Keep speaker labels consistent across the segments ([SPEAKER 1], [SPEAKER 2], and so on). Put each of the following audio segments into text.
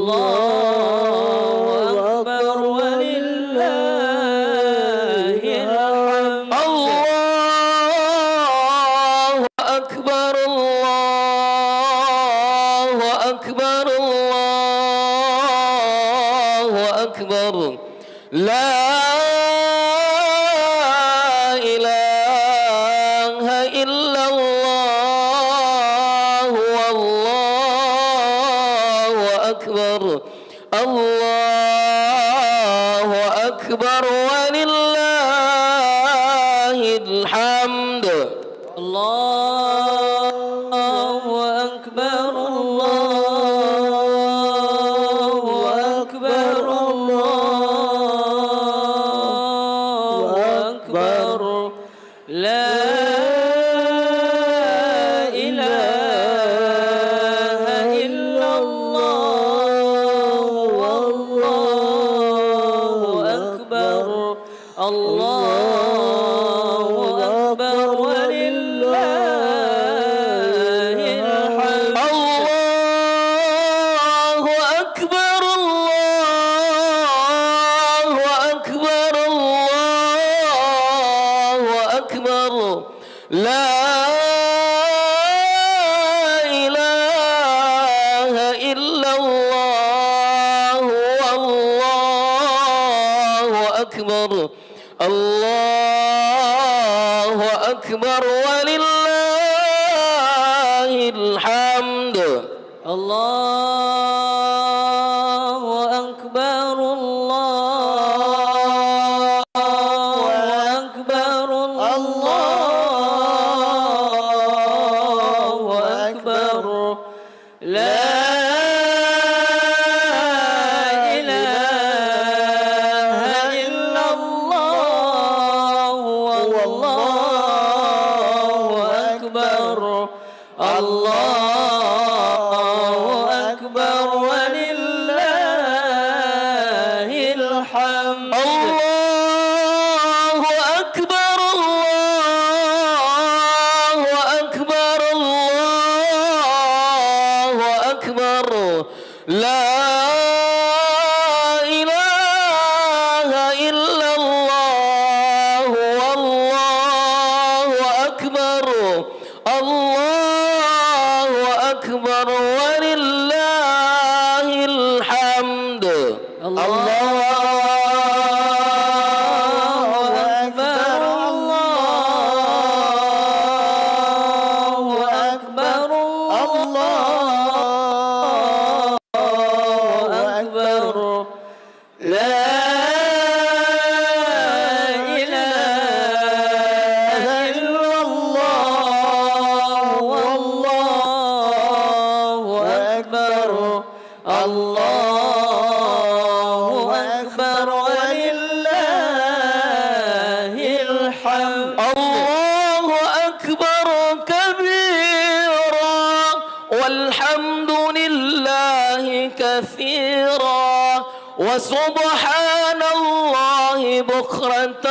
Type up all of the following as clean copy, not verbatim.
[SPEAKER 1] الله أكبر ولله الحمد. الله أكبر الله أكبر الله أكبر لا إله إلا الله والله أكبر الله أكبر ولله الحمد. الله أكبر الله أكبر الله أكبر لا إله إلا الله والله أكبر الله أكبر ولله الحمد. الله أكبر الله أكبر الله أكبر لا إله إلا الله والله أكبر الله أكبر ولله الحمد. الله أكبر الله أكبر الله أكبر لا إله إلا الله والله أكبر الله أكبر ولله الحمد. الله أكبر الله أكبر الله أكبر لا إله إلا الله والله أكبر الله أكبر ولله الحمد. الله أكبر الله أكبر الله أكبر لا إله إلا الله والله أكبر الله أكبر ولله الحمد. الله أكبر كبيرا والحمد لله كثيرا وسبحان الله بكرة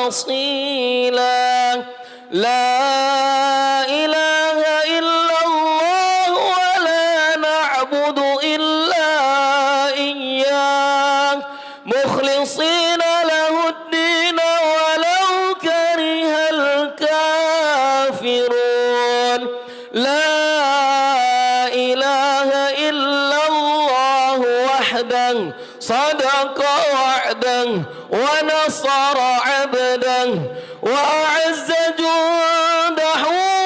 [SPEAKER 1] وأصيلا لا إله إلا الله ولا نعبد إلا إياه مخلصين له الدين ولو كره الكافرون لا إله إلا الله وحده صدق وعده ونصر عبده وأعز جنده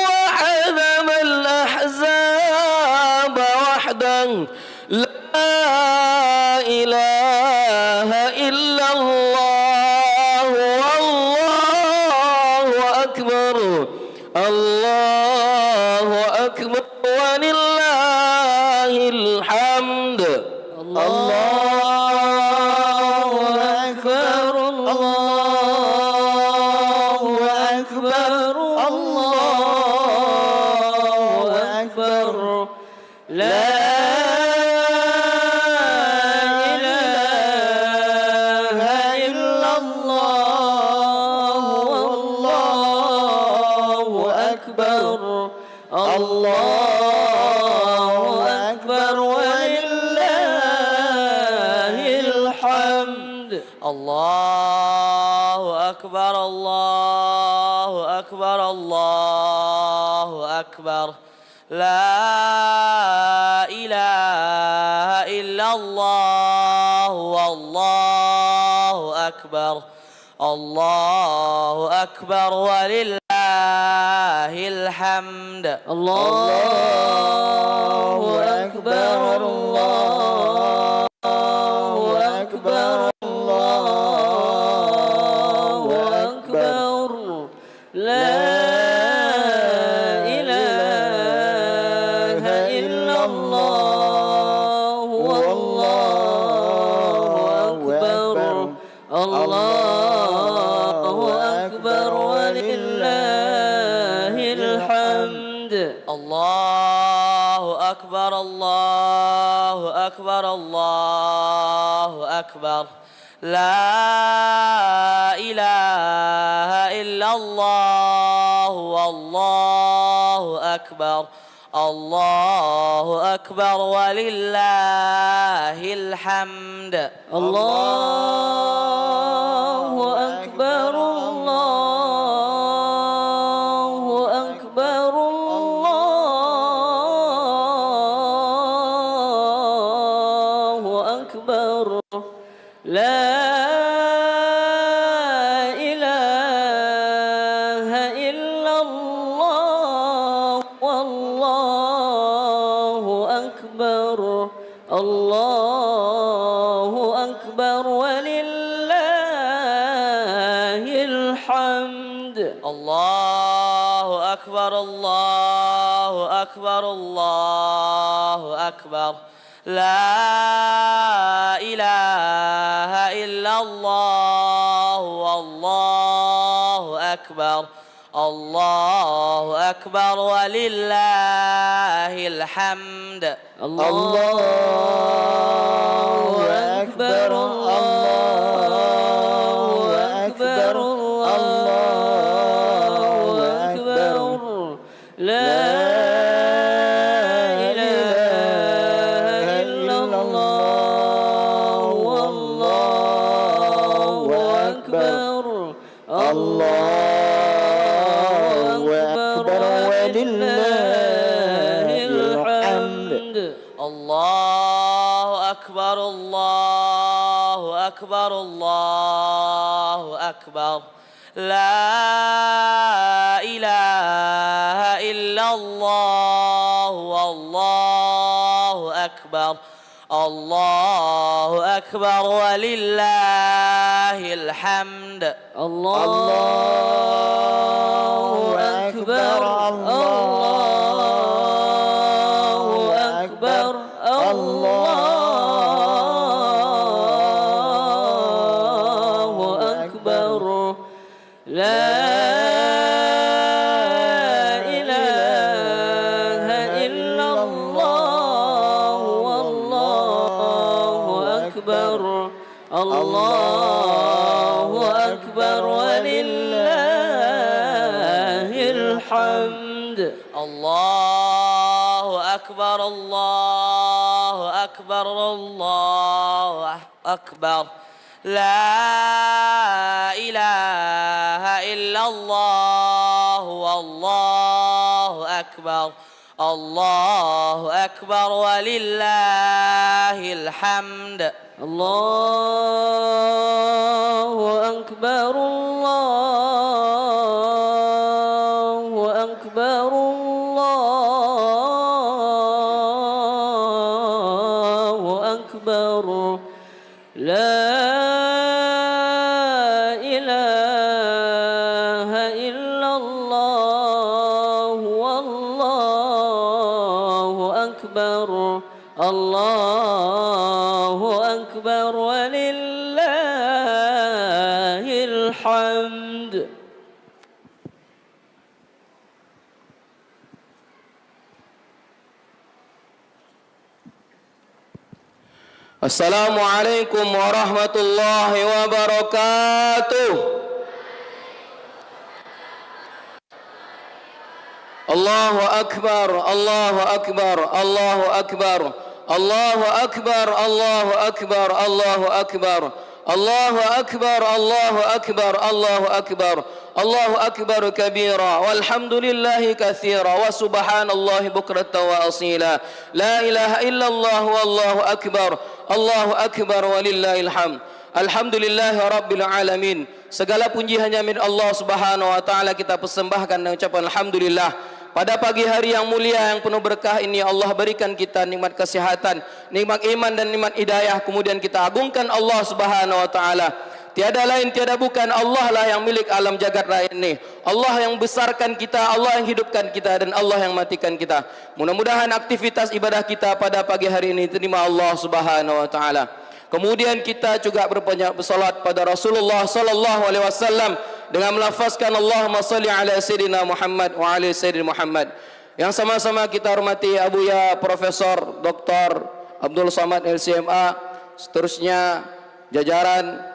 [SPEAKER 1] وحزم الأحزاب وحده لا إله إلا الله والله أكبر الله أكبر ولله الحمد. الله أكبر الله أكبر الله أكبر لا إله إلا الله والله أكبر الله أكبر ولله الله أكبر الله أكبر الله أكبر لا إله إلا الله والله أكبر الله أكبر ولله الحمد الله أكبر الله أكبر الله أكبر لا إله إلا الله والله أكبر الله أكبر ولله الحمد الله أكبر الله أكبر الله أكبر لا إله إلا الله والله أكبر الله أكبر ولله الحمد الله أكبر الله أكبر الله أكبر لا إله إلا الله والله أكبر الله أكبر ولله الحمد الله أكبر الله أكبر الله أكبر لا إله إلا الله والله أكبر الله أكبر ولله الحمد الله أكبر الله أكبر الله أكبر لا إله إلا الله والله أكبر الله أكبر ولله الحمد الله أكبر الله أكبر الله أكبر لا إله إلا الله والله أكبر الله أكبر ولله الحمد الله أكبر الله أكبر الله أكبر لا إله إلا الله والله أكبر الله أكبر ولله الحمد الله أكبر الله أكبر الله أكبر لا إله إلا الله والله أكبر الله أكبر ولله الحمد الله أكبر الله أكبر الله أكبر لا إله إلا الله والله أكبر الله أكبر ولله الحمد
[SPEAKER 2] السلام عليكم ورحمة الله وبركاته. الله أكبر الله أكبر الله أكبر الله أكبر الله أكبر الله أكبر Allahu akbar, Allahu akbar, Allahu akbar, Allahu akbar kabira, walhamdulillahi katsira, wa subhanallahi bukratan wa asila, la ilaha illallah wallahu akbar, Allahu akbar walillahil hamd. Alhamdulillahi rabbil alamin. Segala puji hanya milik Allah Subhanahu wa taala, kita persembahkan dengan ucapan alhamdulillah. Pada pagi hari yang mulia yang penuh berkah ini, Allah berikan kita nikmat kesehatan, nikmat iman dan nikmat hidayah. Kemudian kita agungkan Allah Subhanahu wa taala. Tiada lain, tiada bukan, Allah lah yang milik alam jagat raya ini. Allah yang besarkan kita, Allah yang hidupkan kita, dan Allah yang matikan kita. Mudah-mudahan aktivitas ibadah kita pada pagi hari ini diterima Allah Subhanahu wa taala. Kemudian kita juga berbanyak bersolat pada Rasulullah sallallahu alaihi wasallam dengan melafazkan Allahumma salli ala sayyidina Muhammad wa ala sayyidina Muhammad. Yang sama-sama kita hormati Abuya Profesor Dr. Abdul Somad LCMA, seterusnya jajaran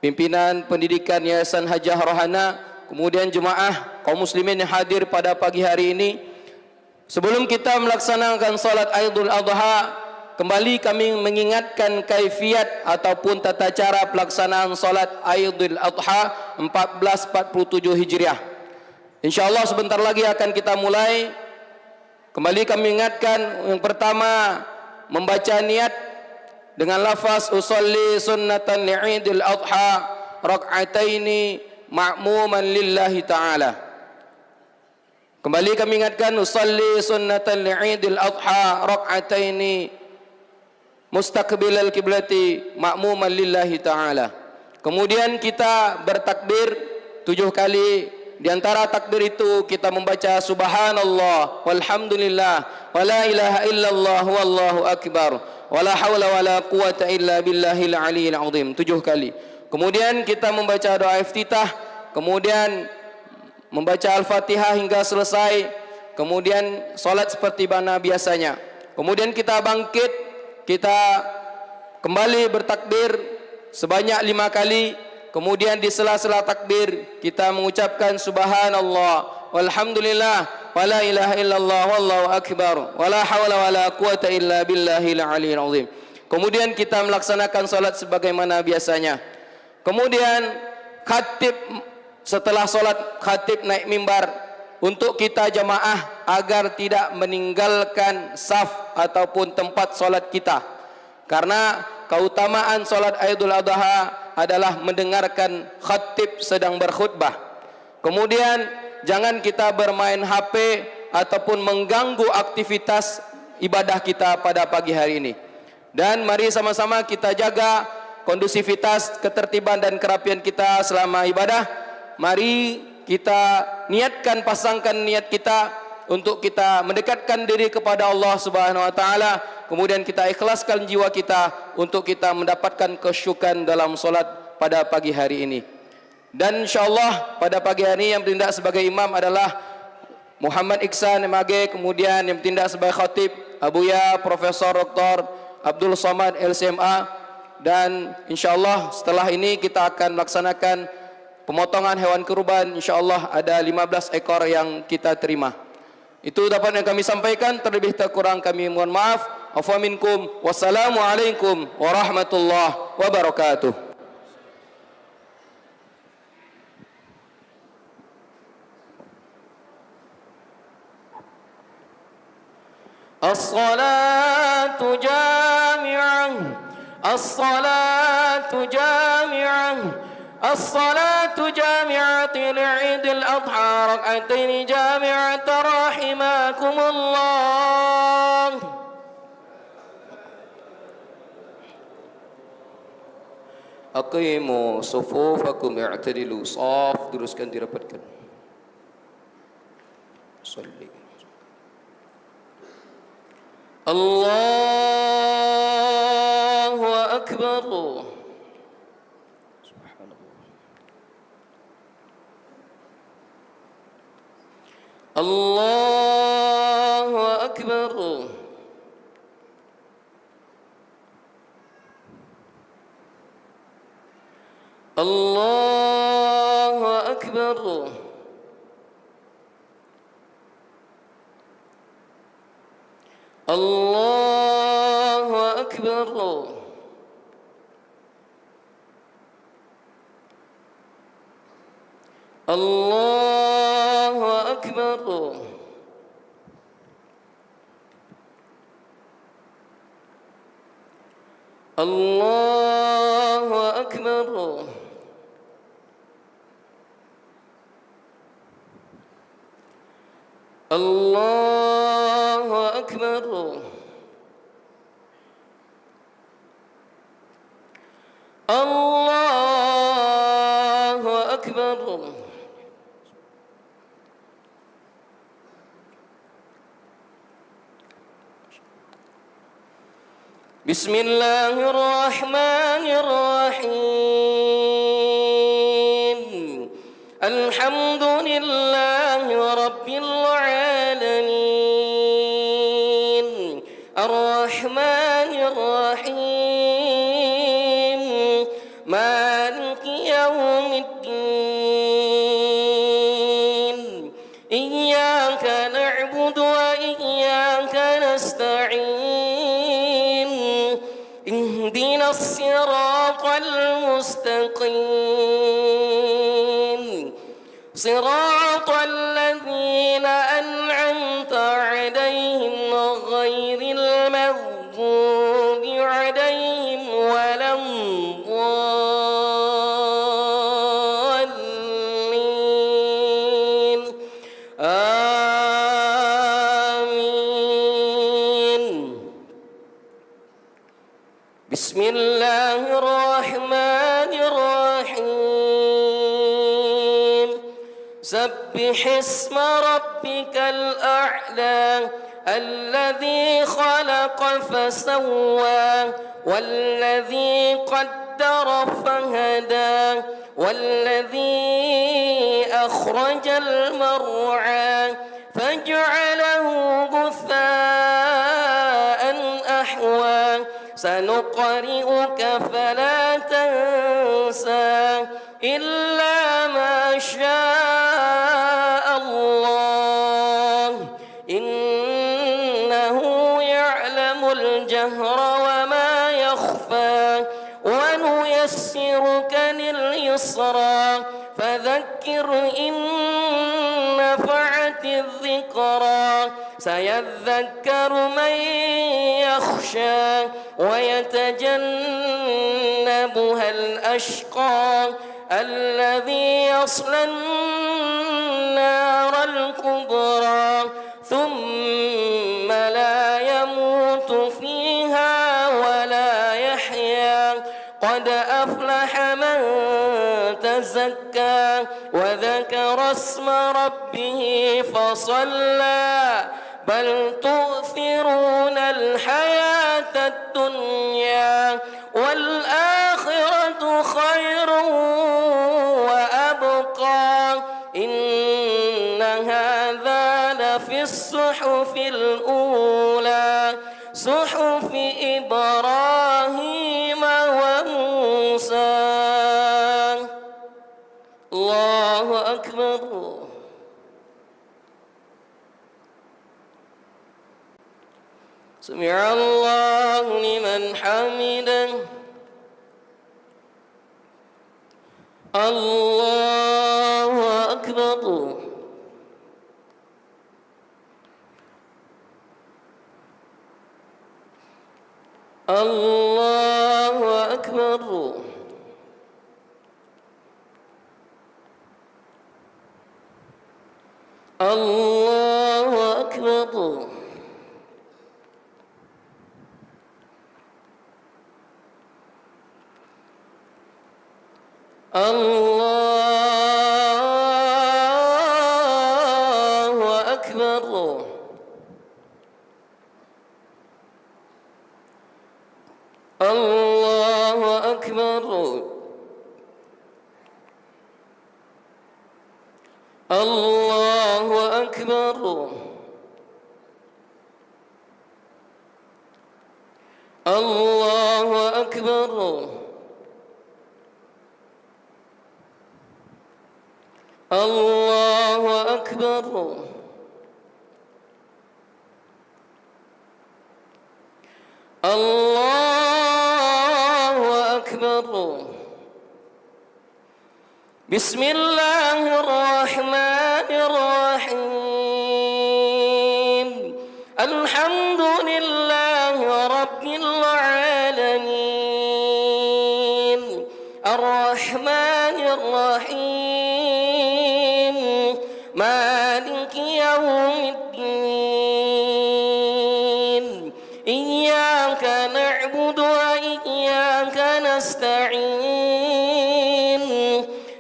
[SPEAKER 2] pimpinan pendidikan Yayasan Hajah Rohana, kemudian jemaah kaum muslimin yang hadir pada pagi hari ini. Sebelum kita melaksanakan salat Aidul Adha, kembali kami mengingatkan kaifiat ataupun tata cara pelaksanaan solat Aidul Adha 1447 Hijriah. InsyaAllah sebentar lagi akan kita mulai. Kembali kami ingatkan, yang pertama membaca niat dengan lafaz usolli sunnatan li'idil adha rak'ataini ma'muman lillahi ta'ala. Kembali kami ingatkan, usolli sunnatan li'idil adha rak'ataini mustaqbilal kiblati ma'muman lillahi ta'ala. Kemudian kita bertakbir 7 kali. Di antara takbir itu kita membaca subhanallah walhamdulillah wala ilaha illallah wallahu akbar wala hawla wala quwata illa billahil aliyil azim 7 kali. Kemudian kita membaca doa iftitah, kemudian membaca al-fatihah hingga selesai, kemudian solat seperti mana biasanya. Kemudian kita bangkit, kita kembali bertakbir sebanyak 5 kali. Kemudian di sela-sela takbir kita mengucapkan subhanallah walhamdulillah wala ilaha illallah wallahu akbar wala hawla wala quwata illa billahil aliyil azim. Kemudian kita melaksanakan salat sebagaimana biasanya. Kemudian khatib, setelah salat khatib naik mimbar untuk kita jamaah agar tidak meninggalkan saf ataupun tempat salat kita. Karena keutamaan salat Aidul Adha adalah mendengarkan khatib sedang berkhutbah. Kemudian jangan kita bermain HP ataupun mengganggu aktivitas ibadah kita pada pagi hari ini. Dan mari sama-sama kita jaga kondusivitas, ketertiban dan kerapian kita selama ibadah. Mari kita niatkan, pasangkan niat kita untuk kita mendekatkan diri kepada Allah Subhanahu wa taala. Kemudian kita ikhlaskan jiwa kita untuk kita mendapatkan kesyukuran dalam solat pada pagi hari ini. Dan insyaAllah pada pagi hari ini yang bertindak sebagai imam adalah Muhammad Iksan MAG. Kemudian yang bertindak sebagai khatib Abuya Profesor Dr. Abdul Somad LCMA. Dan insyaAllah setelah ini kita akan melaksanakan pemotongan hewan kurban. InsyaAllah ada 15 ekor yang kita terima. Itu dapat yang kami sampaikan. Terlebih terkurang kami mohon maaf. Afa minkum. Wassalamualaikum warahmatullahi wabarakatuh. As-salatu jami'ah, as-salatu jami'ah, as-salatu jami'ati li'idil adha rak'ataini jami'ata rahimakumullah. Aqimu sufufakum i'tadilu, saf teruskan dirapatkan. Salli. Allahu akbar. Subhanallah. Allahu akbar. Allahu akbar. Allahu akbar. الله أكبر الله أكبر الله أكبر الله أكبر بسم الله الرحمن الرحيم الحمد لله رب العالمين الرحمن الرحيم مالك يوم الدين إياك نعبد وإياك نستعين اهدنا الصراط المستقيم صراط الذين أنعمت عليهم غير المغضوب عليهم ولا الضالين آمين بسم الله الرحمن الرحيم سبح اسم ربك الأعلى الذي خلق فسوى والذي قدر فهدى والذي أخرج المرعى فجعله غثاء أحوى سنقرئك فلا تنسى إلا ما شاء الله إنه يعلم الجهر وما يخفى ونيسرك لليسرى فذكر إن نفعت الذكرى سيذكر من يخشى ويتجنبها الأشقى الذي يصلى النار الكبرى ثم لا يموت فيها ولا يحيا قد أفلح من تزكى وذكر اسم ربه فصلى بل تؤثرون الحياة الدنيا والآخرة خير وأبقى إن هذا لفي الصحف الأولى صحف إبراهيم وموسى الله أكبر سمع الله لمن حمده الله أكبر الله أكبر الله أكبر الله أكبر الله أكبر الله أكبر الله أكبر الله أكبر الله أكبر بسم الله الرحمن الرحيم الحمد لله رب العالمين الرحمن الرحيم مالك يوم الدين إياك نعبد وإياك نستعين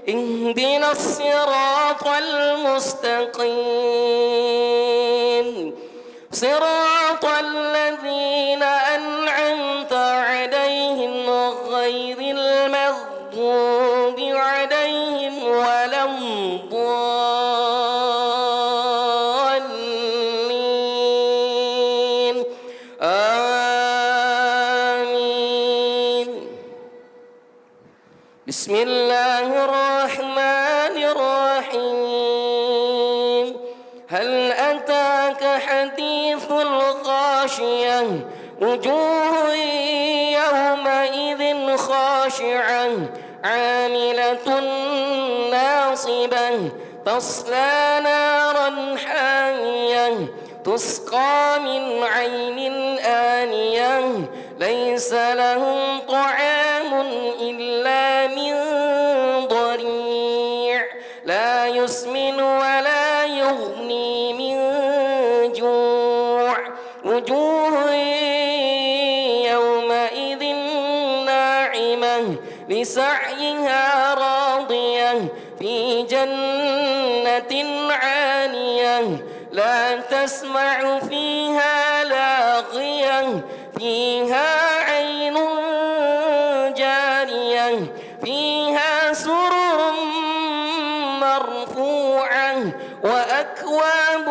[SPEAKER 2] اهدنا الصراط المستقيم صراط الذين أنعمت عليهم غير المغضوب عليهم ولا الضالين آمين. بسم الله الرحمن الرحيم هل أتاك حديث الغاشية وجوه يومئذ خاشعة عاملة ناصبة تصلى نارا حامية تسقى من عين آنية ليس لهم طعام إلا من ضريع لا يسمن ولا يغني من جوع وجوه يومئذ ناعمة لسعيها راضية في جنة عالية لا تسمع فيها لاغية فيها عين جارية فيها سرر مرفوعة وأكواب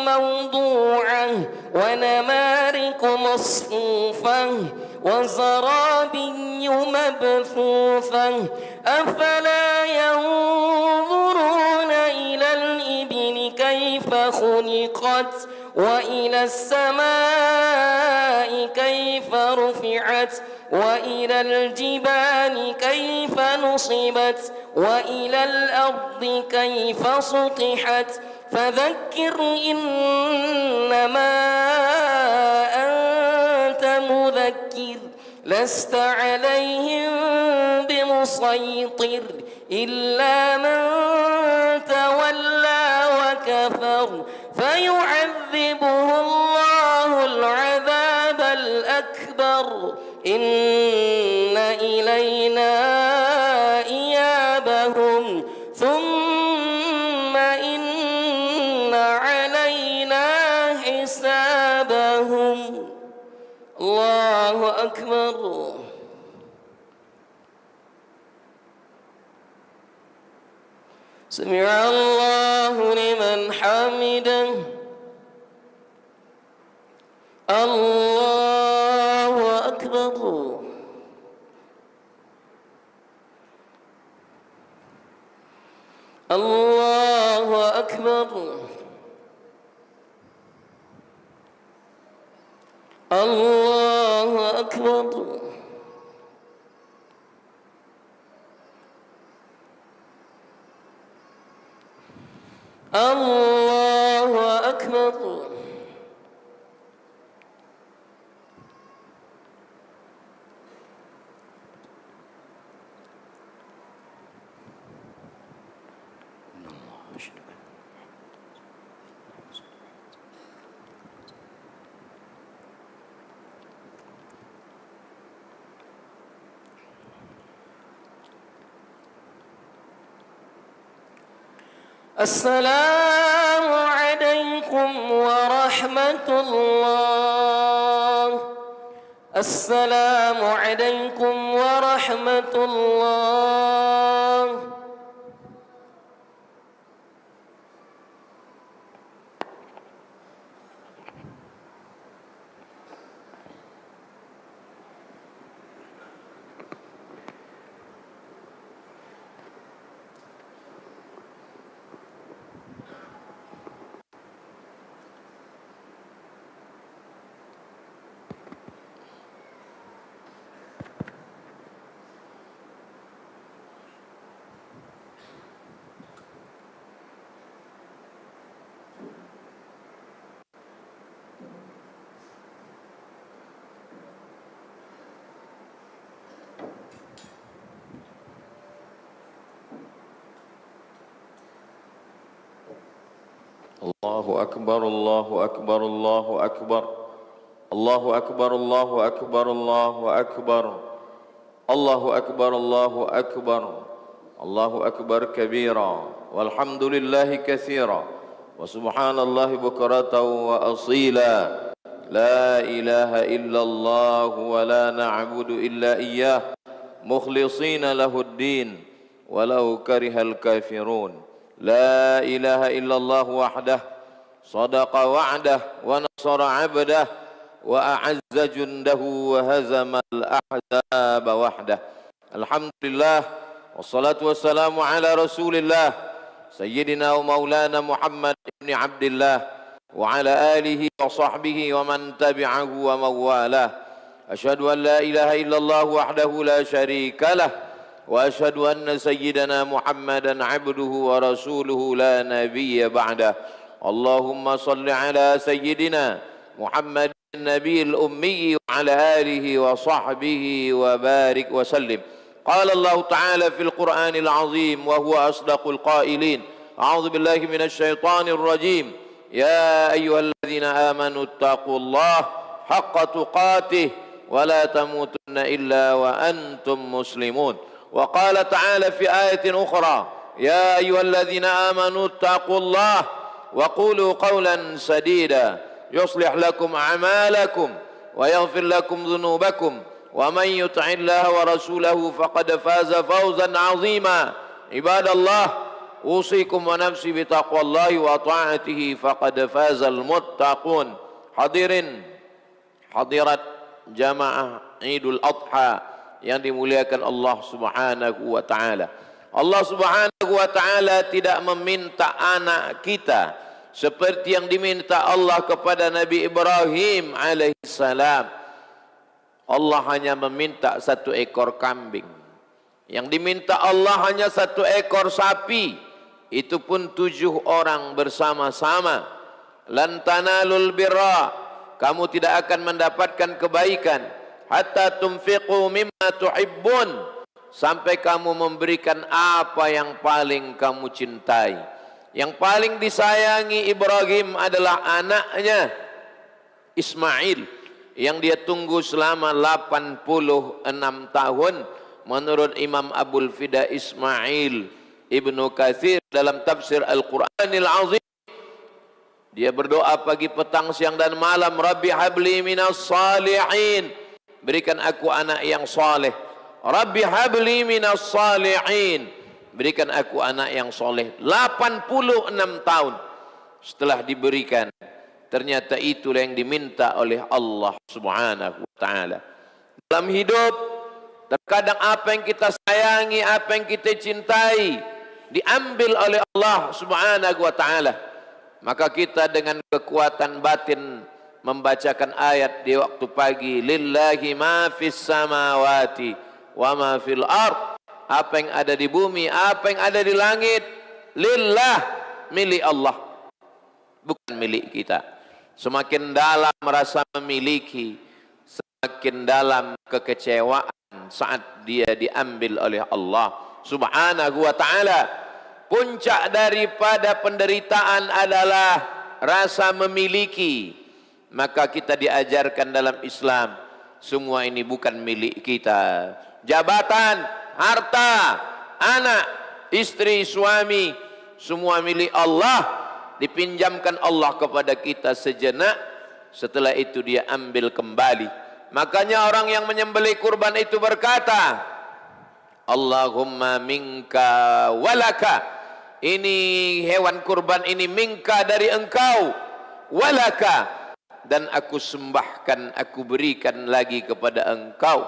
[SPEAKER 2] موضوعة ونمارق مصفوفة وزرابي مبثوثة أفلا ينظرون إلى الإبل كيف خلقت وإلى السماء كيف رفعت وإلى الجبال كيف نصبت وإلى الأرض كيف سطحت فذكر إنما أنت مذكر لست عليهم بمسيطر إلا من تولى وكفر فيعذبه الله العذاب الأكبر إن إلينا إيابهم ثم إن علينا حسابهم الله أكبر. سمع الله لمن حمده الله أكبر. الله أكبر. الله أكبر. الله أكبر. السلام عليكم ورحمة الله. السلام عليكم ورحمة الله.
[SPEAKER 3] الله أكبر الله أكبر الله أكبر الله أكبر الله أكبر الله أكبر الله أكبر الله أكبر الله أكبر كبيرا والحمد لله كثيرا وسبحان الله بكرة وأصيلا لا إله إلا الله ولا نعبد إلا إياه مخلصين له الدين ولو كره الكافرون لا إله إلا الله وحده صدق وعده ونصر عبده وأعز جنده وهزم الأحزاب وحده الحمد لله والصلاة والسلام على رسول الله سيدنا ومولانا محمد بن عبد الله وعلى آله وصحبه ومن تبعه ومن والاه أشهد أن لا إله إلا الله وحده لا شريك له وأشهد أن سيدنا محمدا عبده ورسوله لا نبي بعده اللهم صل على سيدنا محمد النبي الأمي وعلى آله وصحبه وبارك وسلم قال الله تعالى في القرآن العظيم وهو أصدق القائلين أعوذ بالله من الشيطان الرجيم يا أيها الذين آمنوا اتقوا الله حق تقاته ولا تموتن إلا وأنتم مسلمون وقال تعالى في آية أخرى يا أيها الذين آمنوا اتقوا الله وقولوا قولا سديدا يصلح لكم أعمالكم ويغفر لكم ذنوبكم ومن يطع الله ورسوله فقد فاز فوزا عظيما عباد الله أوصيكم ونفسي بتقوى الله وطاعته فقد فاز المتقون حاضرين حضرت جماعة عيد الأضحى yang dimuliakan Allah Subhanahu wa taala. Allah Subhanahu wa taala tidak meminta anak kita seperti yang diminta Allah kepada Nabi Ibrahim alaihissalam. Allah hanya meminta 1 ekor kambing. Yang diminta Allah hanya 1 ekor sapi. Itu pun 7 orang bersama-sama. Lan tanalul birra, kamu tidak akan mendapatkan kebaikan hatta tunfiqu mimma tuhibbun, sampai kamu memberikan apa yang paling kamu cintai. Yang paling disayangi Ibrahim adalah anaknya Ismail yang dia tunggu selama 86 tahun menurut Imam Abul Fida Ismail Ibnu Katsir dalam tafsir Al-Qur'anil Azim. Dia berdoa pagi, petang, siang dan malam, Rabbi habli minas salihin, berikan aku anak yang saleh. Rabbi habli minas salihin, berikan aku anak yang soleh. 86 tahun setelah diberikan, ternyata itulah yang diminta oleh Allah Subhanahu wa taala. Dalam hidup terkadang apa yang kita sayangi, apa yang kita cintai diambil oleh Allah Subhanahu wa taala. Maka kita dengan kekuatan batin membacakan ayat di waktu pagi, lillahi ma fis samawati wa ma fil ard, apa yang ada di bumi, apa yang ada di langit, lillah, milik Allah, bukan milik kita. Semakin dalam merasa memiliki, semakin dalam kekecewaan saat dia diambil oleh Allah Subhanahu wa taala. Puncak daripada penderitaan adalah rasa memiliki. Maka kita diajarkan dalam Islam, semua ini bukan milik kita. Jabatan, harta, anak, istri, suami, semua milik Allah. Dipinjamkan Allah kepada kita sejenak, setelah itu dia ambil kembali. Makanya orang yang menyembelih kurban itu berkata, Allahumma minka walaka, ini hewan kurban ini minka, dari engkau, walaka, dan aku sembahkan, aku berikan lagi kepada engkau.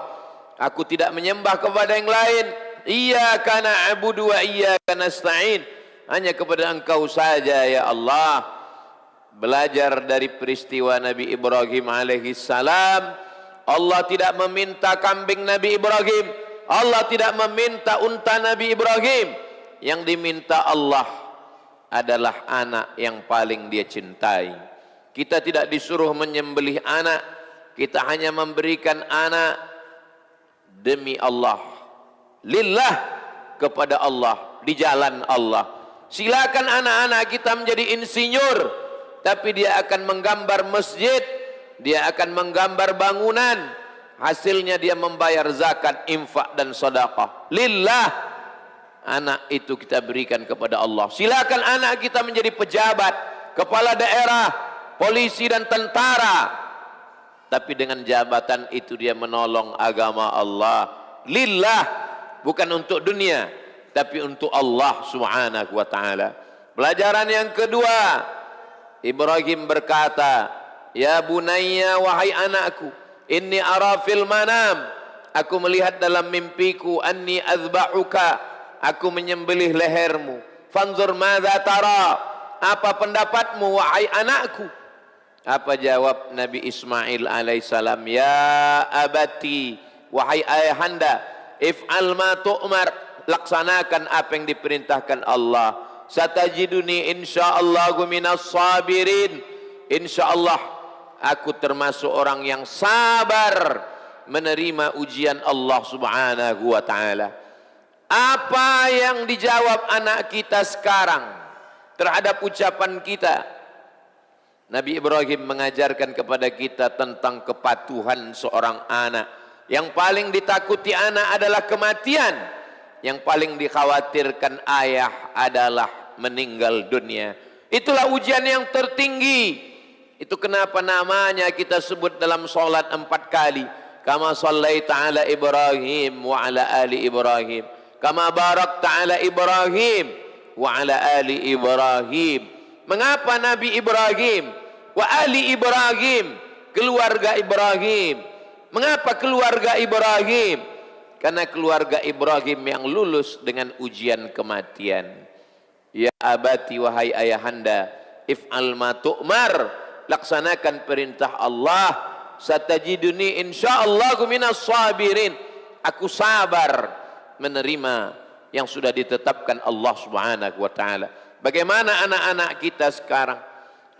[SPEAKER 3] Aku tidak menyembah kepada yang lain. Iyyaka na'budu wa iyyaka nasta'in, hanya kepada engkau saja ya Allah. Belajar dari peristiwa Nabi Ibrahim alaihissalam, Allah tidak meminta kambing Nabi Ibrahim, Allah tidak meminta unta Nabi Ibrahim. Yang diminta Allah adalah anak yang paling dia cintai. Kita tidak disuruh menyembelih anak, kita hanya memberikan anak demi Allah, lillah, kepada Allah, di jalan Allah.
[SPEAKER 4] Silakan anak-anak kita menjadi insinyur, tapi dia akan menggambar masjid, dia akan menggambar bangunan, hasilnya dia membayar zakat, infak dan sedekah. Lillah, anak itu kita berikan kepada Allah. Silakan anak kita menjadi pejabat, kepala daerah, polisi dan tentara, tapi dengan jabatan itu dia menolong agama Allah. Lillah, bukan untuk dunia, tapi untuk Allah Subhanahu wa taala. Pelajaran yang kedua, Ibrahim berkata, "Ya bunayya, wahai anakku, inni ara fil manam, aku melihat dalam mimpiku, anni azba'uka, aku menyembelih lehermu. Fanzur madza tara, apa pendapatmu wahai anakku?" Apa jawab Nabi Ismail alaihissalam? "Ya abati, wahai ayahanda, if'al ma tu'mar, laksanakan apa yang diperintahkan Allah. Satajiduni insyaallahu minas sabirin, insyaallah aku termasuk orang yang sabar menerima ujian Allah Subhanahu wa taala." Apa yang dijawab anak kita sekarang terhadap ucapan kita? Nabi Ibrahim mengajarkan kepada kita tentang kepatuhan seorang anak. Yang paling ditakuti anak adalah kematian. Yang paling dikhawatirkan ayah adalah meninggal dunia. Itulah ujian yang tertinggi. Itu kenapa namanya kita sebut dalam solat 4 kali. Kama sallaita ala Ibrahim wa ala ali Ibrahim. Kama barakta ala Ibrahim wa ala ali Ibrahim. Mengapa Nabi Ibrahim wa ali Ibrahim, keluarga Ibrahim? Mengapa keluarga Ibrahim? Karena keluarga Ibrahim yang lulus dengan ujian kematian. Ya abati, wahai ayahanda, if'al ma tu'mar, laksanakan perintah Allah. Satajiduni insyaallahu minas sabirin, aku sabar menerima yang sudah ditetapkan Allah Subhanahu wa taala. Bagaimana anak-anak kita sekarang?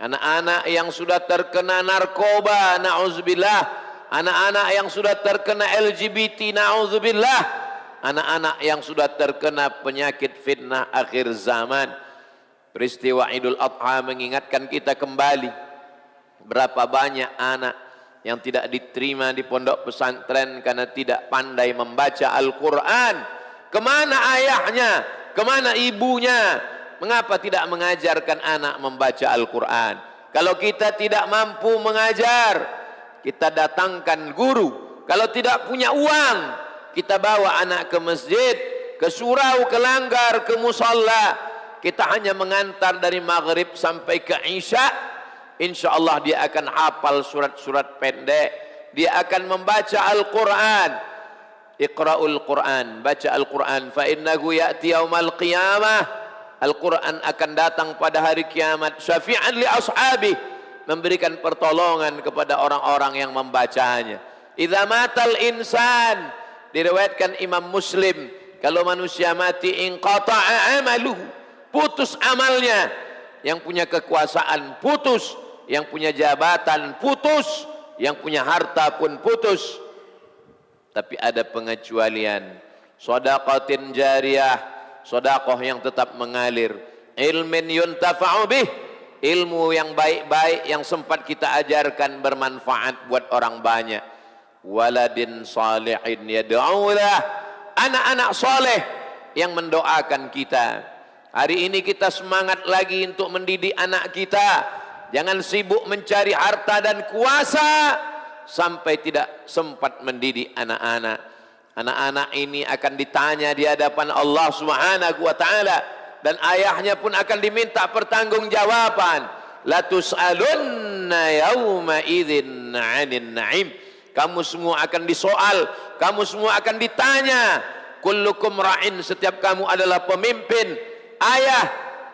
[SPEAKER 4] Anak-anak yang sudah terkena narkoba, na'udzubillah. Anak-anak yang sudah terkena LGBT, na'udzubillah. Anak-anak yang sudah terkena penyakit fitnah akhir zaman. Peristiwa Idul Adha mengingatkan kita kembali berapa banyak anak yang tidak diterima di pondok pesantren karena tidak pandai membaca Al-Quran. Kemana ayahnya? Kemana ibunya? Mengapa tidak mengajarkan anak membaca Al-Quran? Kalau kita tidak mampu mengajar, kita datangkan guru. Kalau tidak punya uang, kita bawa anak ke masjid, ke surau, ke langgar, ke musalla. Kita hanya mengantar dari maghrib sampai ke isya. Insya Allah dia akan hafal surat-surat pendek. Dia akan membaca Al-Quran. Iqra'ul Quran, baca Al-Quran. Fa innahu ya'ti yaumal qiyamah. Al-Quran akan datang pada hari kiamat. Syafi'an li ashabi, memberikan pertolongan kepada orang-orang yang membacanya. Idza matal insan, diriwayatkan Imam Muslim, kalau manusia mati, inqata'a amaluhu, putus amalnya. Yang punya kekuasaan putus, yang punya jabatan putus, yang punya harta pun putus. Tapi ada pengecualian. Shadaqatin jariyah, sedekah yang tetap mengalir. Ilmin yuntafa'u bih, ilmu yang baik-baik yang sempat kita ajarkan bermanfaat buat orang banyak. Waladin salihin yad'ulah, anak-anak soleh yang mendoakan kita. Hari ini kita semangat lagi untuk mendidik anak kita. Jangan sibuk mencari harta dan kuasa sampai tidak sempat mendidik anak-anak. Anak-anak ini akan ditanya di hadapan Allah Subhanahu wa taala, dan ayahnya pun akan diminta pertanggungjawaban. La tus'alunna yauma idzin 'anil na'im. Kamu semua akan disoal, kamu semua akan ditanya. Kullukum ra'in, setiap kamu adalah pemimpin. Ayah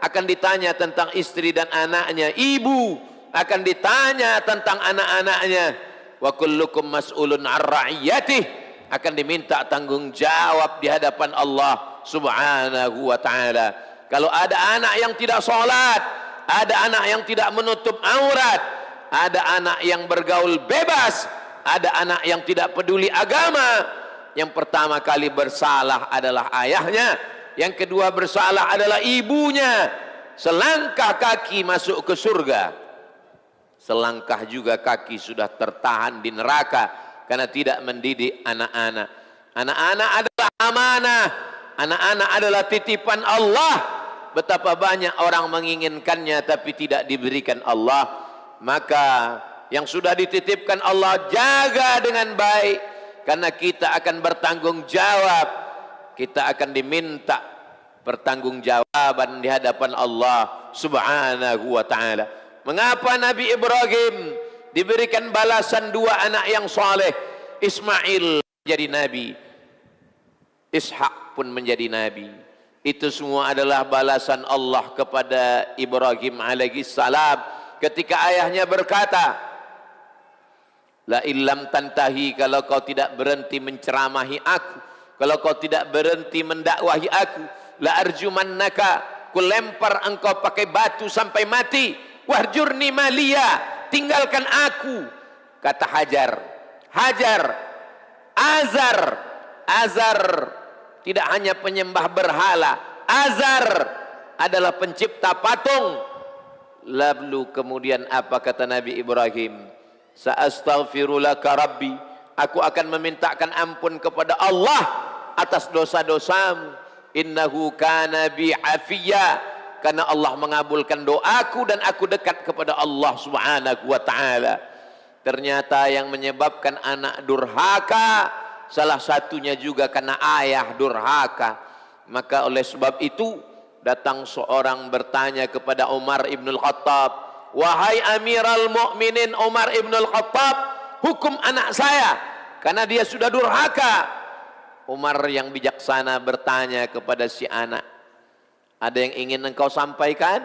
[SPEAKER 4] akan ditanya tentang istri dan anaknya, ibu akan ditanya tentang anak-anaknya. Wa kullukum mas'ulun 'an ra'iyatihi, akan diminta tanggung jawab di hadapan Allah Subhanahu wa taala. Kalau ada anak yang tidak sholat, ada anak yang tidak menutup aurat, ada anak yang bergaul bebas, ada anak yang tidak peduli agama, yang pertama kali bersalah adalah ayahnya. Yang kedua bersalah adalah ibunya. Selangkah kaki masuk ke surga, selangkah juga kaki sudah tertahan di neraka karena tidak mendidik anak-anak. Anak-anak adalah amanah, anak-anak adalah titipan Allah. Betapa banyak orang menginginkannya tapi tidak diberikan Allah. Maka yang sudah dititipkan Allah jaga dengan baik, karena kita akan bertanggung jawab. Kita akan diminta pertanggungjawaban di hadapan Allah Subhanahu wa ta'ala. Mengapa Nabi Ibrahim diberikan balasan dua anak yang soleh? Ismail menjadi nabi, Ishak pun menjadi nabi. Itu semua adalah balasan Allah kepada Ibrahim alaihi salam ketika ayahnya berkata, la illam tantahi, kalau kau tidak berhenti menceramahi aku, kalau kau tidak berhenti mendakwahi aku, la arjumannaka, ku lempar engkau pakai batu sampai mati. Wahjurni maliya, tinggalkan aku. Kata Hajar, Azar tidak hanya penyembah berhala, Azar adalah pencipta patung. Lalu kemudian apa kata Nabi Ibrahim? Sa'astaghfirulaka rabbi, aku akan memintakan ampun kepada Allah atas dosa-dosamu. Innahu kana bi afiyya, karena Allah mengabulkan doaku dan aku dekat kepada Allah Subhanahu wa ta'ala. Ternyata yang menyebabkan anak durhaka salah satunya juga karena ayah durhaka. Maka oleh sebab itu datang seorang bertanya kepada Umar ibn al-Khattab, wahai Amiral Mukminin Umar ibn al-Khattab, hukum anak saya karena dia sudah durhaka. Umar yang bijaksana bertanya kepada si anak, ada yang ingin engkau sampaikan?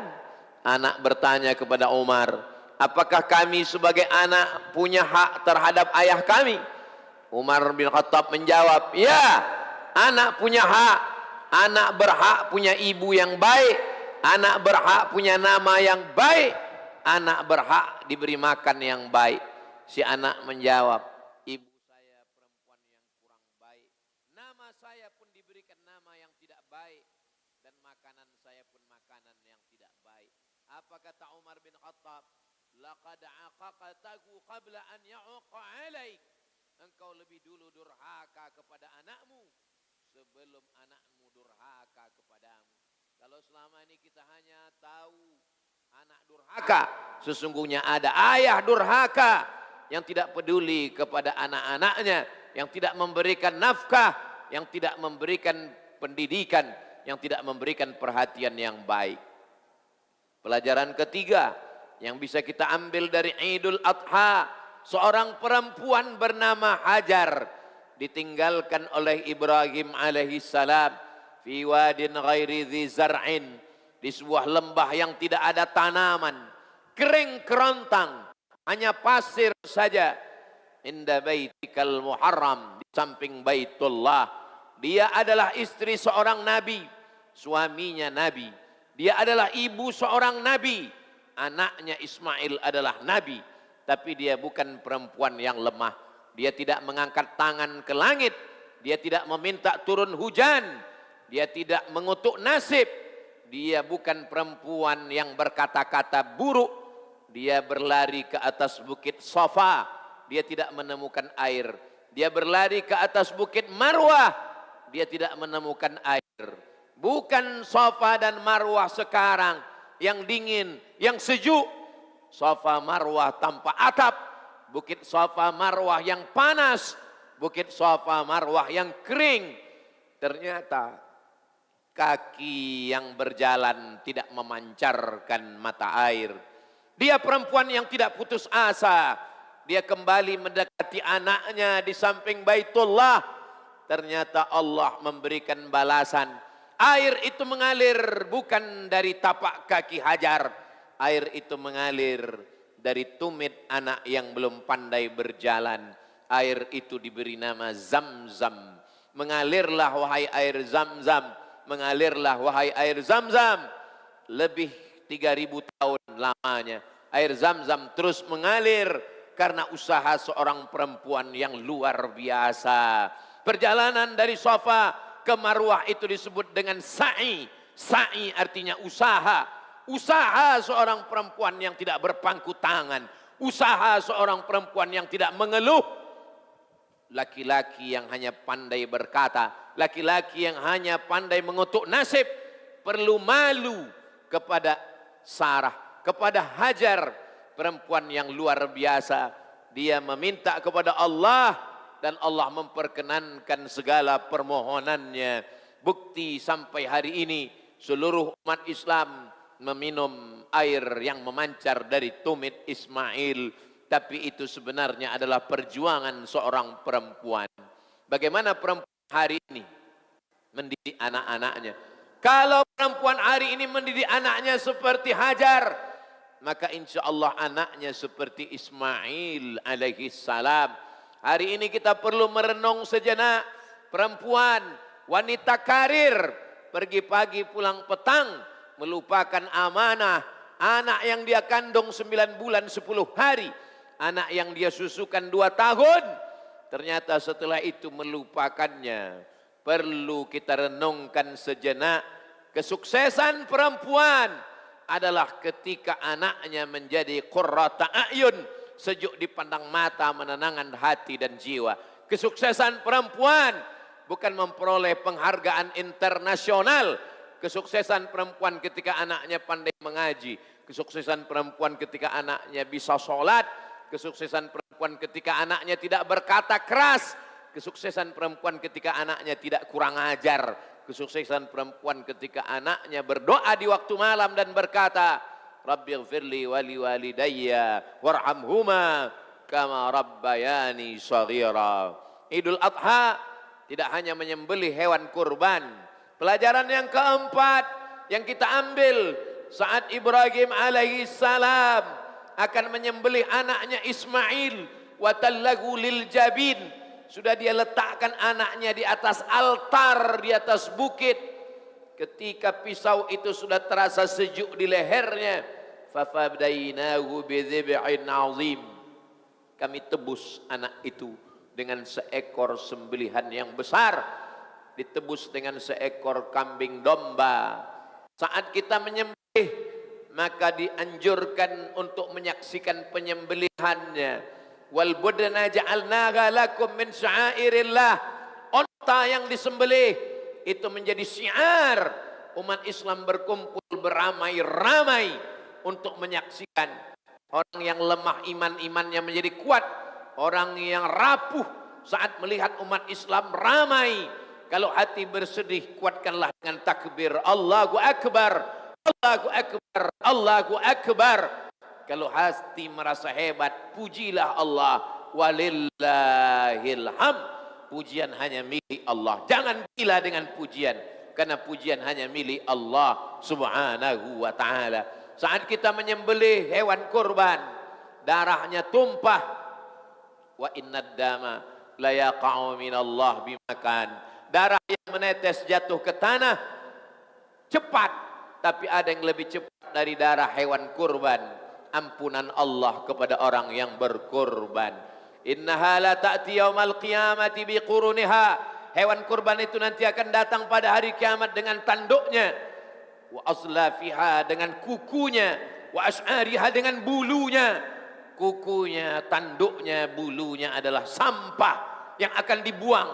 [SPEAKER 4] Anak bertanya kepada Umar, apakah kami sebagai anak punya hak terhadap ayah kami? Umar bin Khattab menjawab, ya, anak punya hak. Anak berhak punya ibu yang baik, anak berhak punya nama yang baik, anak berhak diberi makan yang baik. Si anak menjawab, ibu saya perempuan yang kurang baik, nama saya pun diberikan nama yang tidak baik, dan makanan saya pun makanan yang tidak baik. Apa kata Umar bin Khattab? Laqad aqaqtahu qabla an ya'uqa 'alaik. Engkau lebih dulu durhaka kepada anakmu sebelum anakmu durhaka kepadamu. Kalau selama ini kita hanya tahu anak durhaka, sesungguhnya ada ayah durhaka yang tidak peduli kepada anak-anaknya, yang tidak memberikan nafkah, yang tidak memberikan pendidikan, yang tidak memberikan perhatian yang baik. Pelajaran ketiga yang bisa kita ambil dari Idul Adha, seorang perempuan bernama Hajar ditinggalkan oleh Ibrahim alaihi salam fi wadin ghairi dzi zar'in, di sebuah lembah yang tidak ada tanaman, kering kerontang, hanya pasir saja. Inda baitikal muharram, di samping Baitullah. Dia adalah istri seorang nabi, suaminya nabi. Dia adalah ibu seorang nabi, anaknya Ismail adalah nabi. Tapi dia bukan perempuan yang lemah. Dia tidak mengangkat tangan ke langit. Dia tidak meminta turun hujan. Dia tidak mengutuk nasib. Dia bukan perempuan yang berkata-kata buruk. Dia berlari ke atas bukit Safa. Dia tidak menemukan air. Dia berlari ke atas bukit Marwah. Dia tidak menemukan air. Bukan Safa dan Marwah sekarang yang dingin, yang sejuk. Safa Marwah tanpa atap, bukit Safa Marwah yang panas, bukit Safa Marwah yang kering. Ternyata kaki yang berjalan tidak memancarkan mata air. Dia perempuan yang tidak putus asa. Dia kembali mendekati anaknya di samping Baitullah. Ternyata Allah memberikan balasan. Air itu mengalir bukan dari tapak kaki Hajar. Air itu mengalir dari tumit anak yang belum pandai berjalan. Air itu diberi nama Zam-Zam. Mengalirlah wahai air Zam-Zam. Mengalirlah wahai air Zam-Zam. Lebih 3000 tahun lamanya. Air Zam-Zam terus mengalir karena usaha seorang perempuan yang luar biasa. Perjalanan dari Safa ke Marwah itu disebut dengan sa'i. Sa'i artinya usaha. Usaha seorang perempuan yang tidak berpangku tangan. Usaha seorang perempuan yang tidak mengeluh. Laki-laki yang hanya pandai berkata, laki-laki yang hanya pandai mengutuk nasib, perlu malu kepada Sarah, kepada Hajar, perempuan yang luar biasa. Dia meminta kepada Allah dan Allah memperkenankan segala permohonannya. Bukti sampai hari ini seluruh umat Islam meminum air yang memancar dari tumit Ismail, tapi itu sebenarnya adalah perjuangan seorang perempuan. Bagaimana perempuan hari ini mendidik anak-anaknya? Kalau perempuan hari ini mendidik anaknya seperti Hajar, maka insya Allah anaknya seperti Ismail alaihi salam. Hari ini kita perlu merenung sejenak. Perempuan, wanita karir, pergi pagi pulang petang, melupakan amanah. Anak yang dia kandung 9 bulan 10 hari, anak yang dia susukan 2 tahun, ternyata setelah itu melupakannya. Perlu kita renungkan sejenak. Kesuksesan perempuan adalah ketika anaknya menjadi qurrata a'yun, sejuk dipandang mata, menenangkan hati dan jiwa. Kesuksesan perempuan bukan memperoleh penghargaan internasional. Kesuksesan perempuan ketika anaknya pandai mengaji. Kesuksesan perempuan ketika anaknya bisa sholat. Kesuksesan perempuan ketika anaknya tidak berkata keras. Kesuksesan perempuan ketika anaknya tidak kurang ajar. Kesuksesan perempuan ketika anaknya berdoa di waktu malam dan berkata, Rabbighfirli wali walidayya warhamhuma kama rabbayani shaghira. Idul Adha tidak hanya menyembelih hewan kurban. Pelajaran yang keempat yang kita ambil saat Ibrahim alaihi salam akan menyembelih anaknya Ismail, wa tallagu lil jabin. Sudah dia letakkan anaknya di atas altar, di atas bukit. Ketika pisau itu sudah terasa sejuk di lehernya, fafadainahu bidzib'in 'azim. Kami tebus anak itu dengan seekor sembelihan yang besar, ditebus dengan seekor kambing domba. Saat kita menyembelih, maka dianjurkan untuk menyaksikan penyembelihannya. Wal budna ja'alnaha lakum min sya'airillah. Unta yang disembelih itu menjadi syiar umat Islam berkumpul beramai-ramai untuk menyaksikan. Orang yang lemah imannya menjadi kuat, orang yang rapuh saat melihat umat Islam ramai. Kalau hati bersedih, kuatkanlah dengan takbir Allahu Akbar, Allahu Akbar, Allahu Akbar. Kalau hati merasa hebat, pujilah Allah. Walillahil hamd. Pujian hanya milik Allah. Jangan gila dengan pujian, karena pujian hanya milik Allah subhanahu wa ta'ala. Saat kita menyembelih hewan kurban, darahnya tumpah. Wa innad dama la yaqa'u minallah bimakan. Darah yang menetes jatuh ke tanah cepat, tapi ada yang lebih cepat dari darah hewan kurban. Ampunan Allah kepada orang yang berkurban. Innaha la ta'ti yaumal qiyamati biquruniha. Hewan kurban itu nanti akan datang pada hari kiamat dengan tanduknya. Wa aslafiha, dengan kukunya. Wa ash'ariha, dengan bulunya. Kukunya, tanduknya, bulunya adalah sampah yang akan dibuang.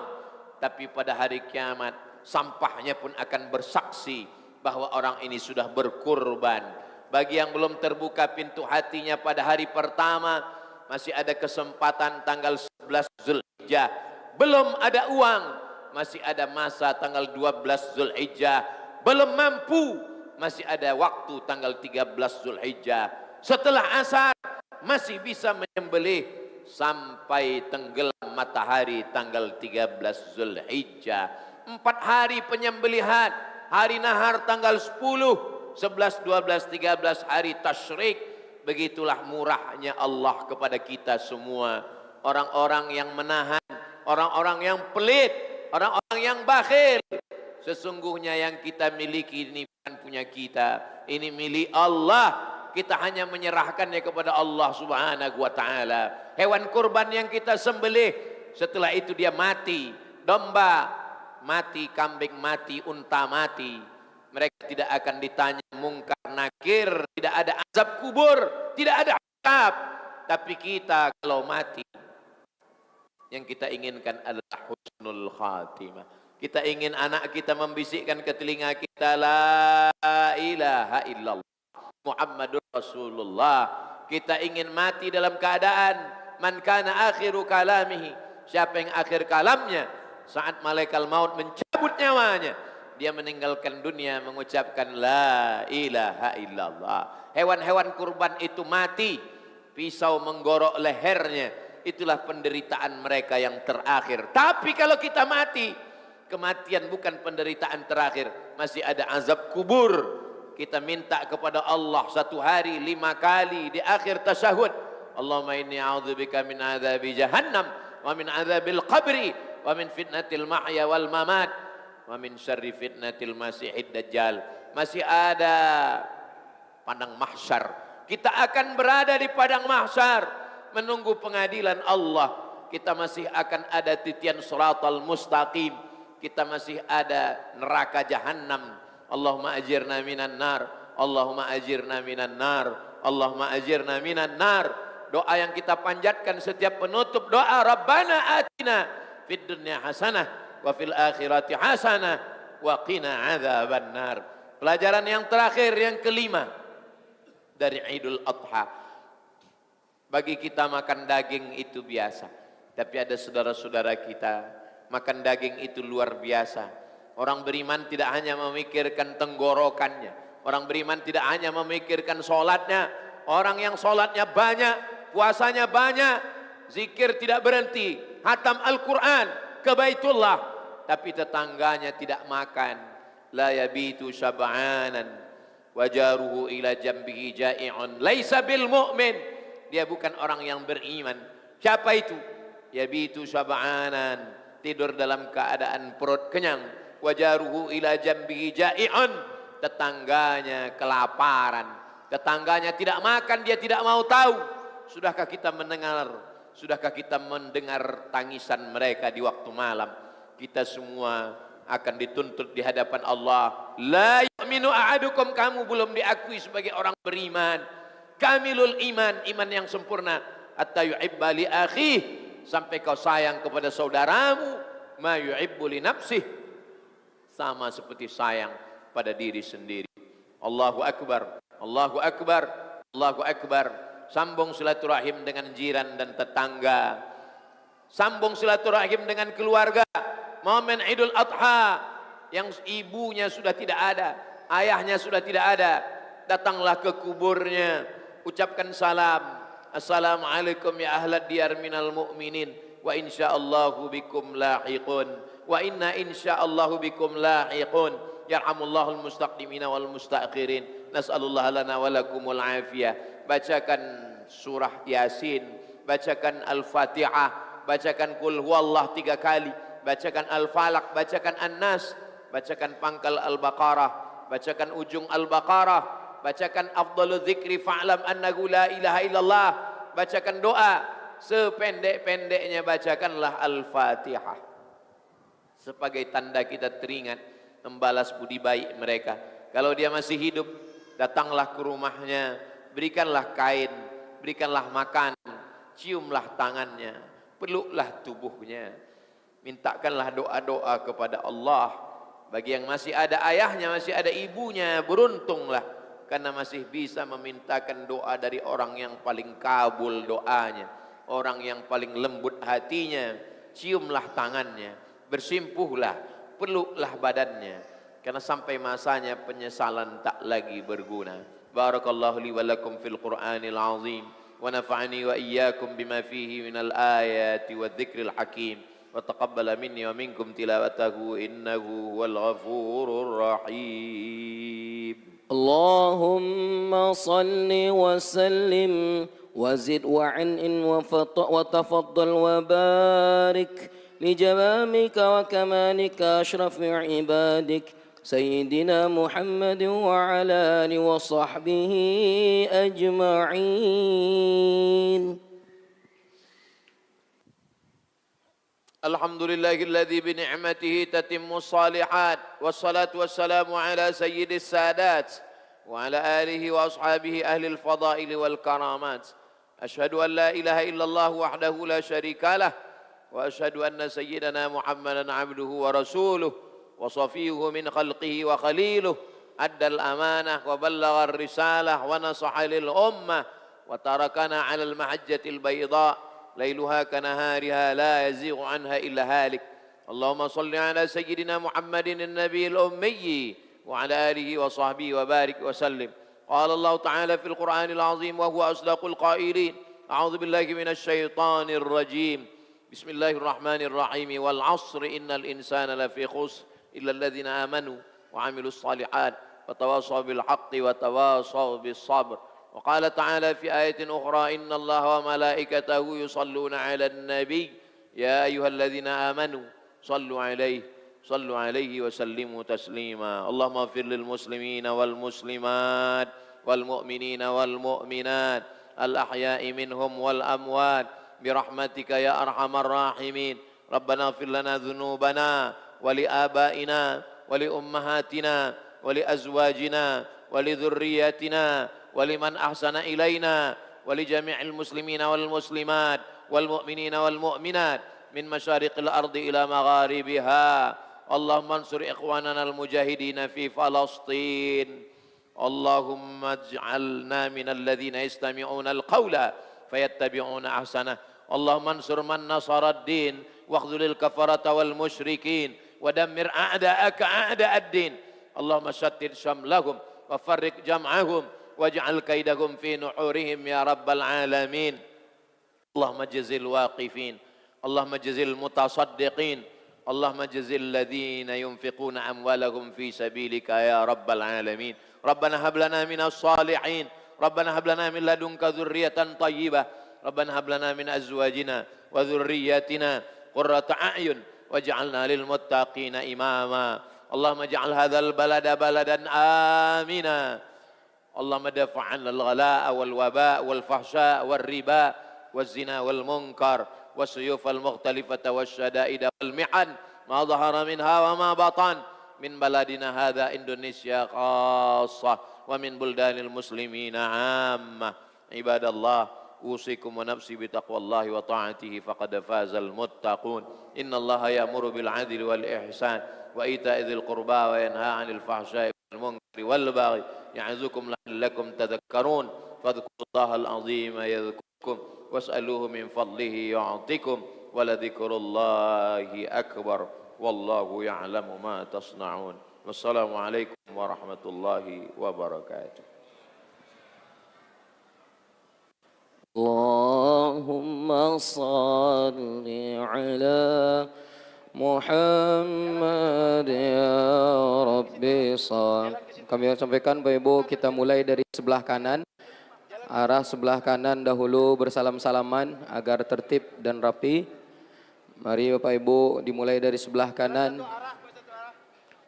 [SPEAKER 4] Tapi pada hari kiamat, sampahnya pun akan bersaksi bahwa orang ini sudah berkurban. Bagi yang belum terbuka pintu hatinya pada hari pertama, masih ada kesempatan tanggal 11 Zulhijjah. Belum ada uang, masih ada masa tanggal 12 Zulhijjah. Belum mampu, masih ada waktu tanggal 13 Zulhijjah. Setelah asar, masih bisa menyembelih sampai tenggelam matahari tanggal 13 Zulhijjah. 4 hari penyembelihan, hari nahar tanggal 10, 11, 12, 13 hari tasyrik. Begitulah murahnya Allah kepada kita semua. Orang-orang yang menahan, orang-orang yang pelit, orang-orang yang bakhil. Sesungguhnya yang kita miliki ini bukan punya kita, ini milik Allah. Kita hanya menyerahkannya kepada Allah subhanahu wa ta'ala. Hewan kurban yang kita sembelih, setelah itu dia mati. Domba mati kambing mati, unta mati. Mereka tidak akan ditanya mungkar nakir, tidak ada azab kubur, tidak ada azab. Tapi kita kalau mati, yang kita inginkan adalah husnul khatimah. Kita ingin anak kita membisikkan ke telinga kita, la ilaha illallah Muhammadur Rasulullah. Kita ingin mati dalam keadaan man kana akhiru kalamihi, siapa yang akhir kalamnya saat malaikat maut mencabut nyawanya, dia meninggalkan dunia mengucapkan la ilaha illallah. Hewan-hewan kurban itu mati, pisau menggorok lehernya, itulah penderitaan mereka yang terakhir. Tapi kalau kita mati, kematian bukan penderitaan terakhir, masih ada azab kubur. Kita minta kepada Allah satu hari 5 kali di akhir tasyahud, Allahumma inni a'udzubika min adzabi jahannam wa min adzabil qabri wa min fitnatil mahya wal mamat wa min syarri fitnatil masihid dajjal. Masih ada padang mahsyar. Kita akan berada di padang mahsyar menunggu pengadilan Allah. Kita masih akan ada titian siratal mustaqim. Kita masih ada neraka jahannam. Allahumma ajirna minan nar, Allahumma ajirna minan nar, Allahumma ajirna minan nar. Doa yang kita panjatkan setiap penutup doa, Rabbana atina fid dunya hasanah wa fil akhirati hasanah wa qina adzaban nar. Pelajaran yang terakhir, yang kelima dari Idul Adha. Bagi kita makan daging itu biasa, tapi ada saudara-saudara kita makan daging itu luar biasa. Orang beriman tidak hanya memikirkan tenggorokannya, orang beriman tidak hanya memikirkan sholatnya. Orang yang sholatnya banyak, puasanya banyak, zikir tidak berhenti, hatam Al-Quran ke Baitullah, tapi tetangganya tidak makan. La yabitu syab'anan wajaruhu ila jambihi ja'i'un laisa bil mu'min. Dia bukan orang yang beriman. Siapa itu? Yabitu syab'anan, tidur dalam keadaan perut kenyang. Wajaruhu ila jambihi ja'i'un, tetangganya kelaparan, tetangganya tidak makan, dia tidak mau tahu. Sudahkah kita mendengar tangisan mereka di waktu malam? Kita semua akan dituntut di hadapan Allah. La yu'minu ahadukum, kamu belum diakui sebagai orang beriman. Kamilul iman, iman yang sempurna. Hatta yuhibba li akhih, sampai kau sayang kepada saudaramu ma yuhibbu li nafsih, sama seperti sayang pada diri sendiri. Allahu Akbar, Allahu Akbar, Allahu Akbar. Sambung silaturahim dengan jiran dan tetangga. Sambung silaturahim dengan keluarga. Momen Idul Adha yang ibunya sudah tidak ada, ayahnya sudah tidak ada, datanglah ke kuburnya, ucapkan salam. Assalamualaikum ya ahlad diyar minal mu'minin wa insyaallahu bikum lahiqun. Wa inna insyaallahu bikum lahiqun. Yarhamullahul mustaqdimina wal mustaakhirin. Nas'alullah lana wa lakumul afiyah. Bacakan surah Yasin, bacakan Al-Fatihah, bacakan Qul huwallah 3 kali, bacakan Al-Falaq, bacakan An-Nas, bacakan pangkal Al-Baqarah, bacakan ujung Al-Baqarah, bacakan afdhalul dzikri fa'lam annahu la ilaha illallah, bacakan doa sependek-pendeknya, bacakanlah Al-Fatihah sebagai tanda kita teringat membalas budi baik mereka. Kalau dia masih hidup, datanglah ke rumahnya, berikanlah kain, berikanlah makan, ciumlah tangannya, peluklah tubuhnya, mintakanlah doa-doa kepada Allah. Bagi yang masih ada ayahnya, masih ada ibunya, beruntunglah karena masih bisa memintakan doa dari orang yang paling kabul doanya, orang yang paling lembut hatinya. Ciumlah tangannya, bersimpuhlah, peluklah badannya, karena sampai masanya penyesalan tak lagi berguna. Barakallahu li wa lakum fil Qur'anil azim wa nafa'ani wa iyyakum bima fihi minal ayati wa dzikril hakim wa taqabbala minni wa minkum tilawatahu innahu huwal ghafurur rahim.
[SPEAKER 1] Allahumma salli wa sallim wa zid wa an'in wa tafaddal wa barik لجمامك وكمالك أشرف عبادك سيدنا محمد وعلى آله وصحبه أجمعين.
[SPEAKER 4] الحمد لله الذي بنعمته تتم الصالحات، والصلاة والسلام على سيد السادات وعلى آله وأصحابه أهل الفضائل والكرامات. أشهد أن لا إله إلا الله وحده لا شريك له، وأشهد أن سيدنا محمدا عبده ورسوله وصفيه من خلقه وخليله، أدى الأمانة وبلغ الرسالة ونصح للأمة وتركنا على المحجة البيضاء ليلها كنهارها لا يزيغ عنها إلا هالك. اللهم صل على سيدنا محمد النبي الأمي وعلى آله وصحبه وبارك وسلم. قال الله تعالى في القرآن العظيم وهو أصدق القائلين: أعوذ بالله من الشيطان الرجيم، بسم الله الرحمن الرحيم، والعصر إن الإنسان لفي خسر إلا الذين آمنوا وعملوا الصالحات وتواصوا بالحق وتواصوا بالصبر. وقال تعالى في آية أخرى: إن الله وملائكته يصلون على النبي يا أيها الذين آمنوا صلوا عليه وسلموا تسليما. اللهم اغفر للمسلمين والمسلمات والمؤمنين والمؤمنات الأحياء منهم والأموات برحمتك يا أرحم الراحمين. ربنا اغفر لنا ذنوبنا ولآبائنا ولأمهاتنا ولأزواجنا ولذرياتنا ولمن أحسن إلينا ولجميع المسلمين والمسلمات والمؤمنين والمؤمنات من مشارق الأرض إلى مغاربها. اللهم انصر إخواننا المجاهدين في فلسطين. اللهم اجعلنا من الذين يستمعون القول فيتبعون أحسنه. اللهم انصر من نصر الدين واخذل الكفرة والمشركين ودمر أعداءك أعداء الدين. اللهم شتت شملهم وفرق جمعهم واجعل كيدهم في نحورهم يا رب العالمين. اللهم اجز الواقفين، اللهم اجز المتصدقين، اللهم اجز الذين ينفقون أموالهم في سبيلك يا رب العالمين. ربنا هب لنا من الصالحين، ربنا هب لنا من لدنك ذرية طيبة، ربنا هب لنا من أزواجنا وذرياتنا قرة أعين واجعلنا للمتقين إماما. اللهم اجعل هذا البلد بلدا آمنا. اللهم دفع عنا الغلاء والوباء والفحشاء والربا والزنا والمنكر والسيوف المختلفة والشدائد والمحن ما ظهر منها وما بطن من بلدنا هذا إندونيسيا خاصة ومن بلدان المسلمين عامة. عباد الله، أوصيكم ونفسي بتقوى الله وطاعته فقد فاز المتقون. إن الله يأمر بالعدل والإحسان وإيتاء ذي القربى وينهى عن الفحشاء والمنكر والبغي يعظكم لعلكم تذكرون. فاذكروا الله العظيم يذكركم واسألوه من فضله يعطكم ولذكر الله أكبر والله يعلم ما تصنعون. والسلام عليكم ورحمة الله وبركاته.
[SPEAKER 1] اللهم صل على Muhammad ya Rabbi shall. Kami sampaikan Bapak Ibu, kita mulai dari sebelah kanan. Arah sebelah kanan dahulu bersalam-salaman agar tertib dan rapi. Mari Bapak Ibu dimulai dari sebelah kanan.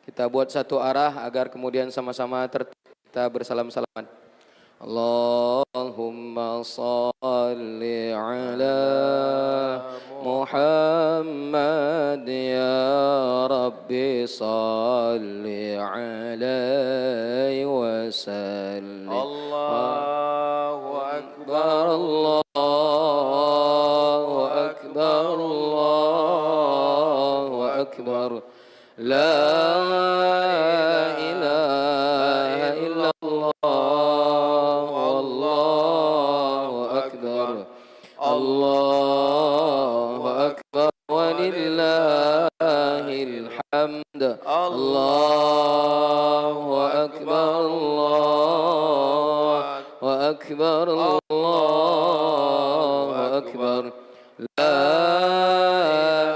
[SPEAKER 1] Kita buat satu arah agar kemudian sama-sama tertib. Kita bersalam-salaman. Allahumma salli ala Muhammad ya Rabbi salli alaihi wasallim.
[SPEAKER 3] Allahu Akbar,
[SPEAKER 1] Allahu Akbar, Allahu Akbar. La ilaha illallah, wallahu akbar. Allahu akbar walillahil hamd. Allahu akbar, Allahu akbar, Allahu akbar. La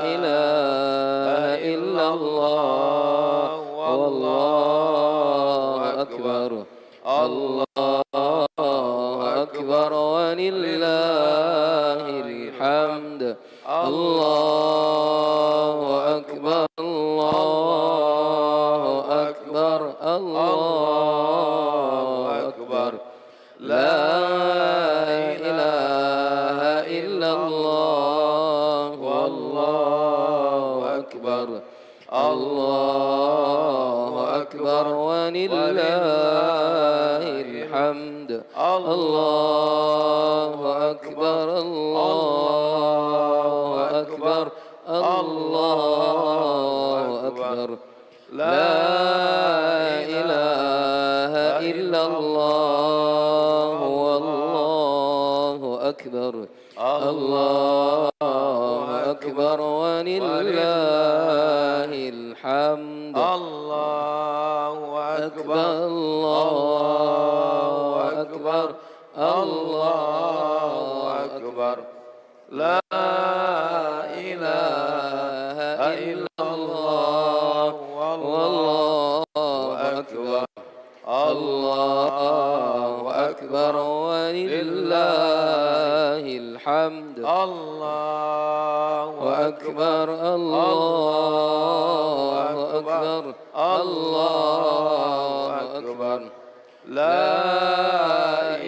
[SPEAKER 1] ilaha illallah, wallahu akbar. Allahu akbar walillahil hamd. Allahu akbar, Allahu akbar, Allahu akbar. La ilaha illallah, wallahu
[SPEAKER 2] أكبر الله أكبر ولله الحمد
[SPEAKER 3] الله أكبر
[SPEAKER 2] الله أكبر الله أكبر
[SPEAKER 3] لا إله إلا الله
[SPEAKER 2] والله أكبر الله أكبر ولله الحمد
[SPEAKER 3] الله
[SPEAKER 2] أكبر الله أكبر الله أكبر
[SPEAKER 3] لا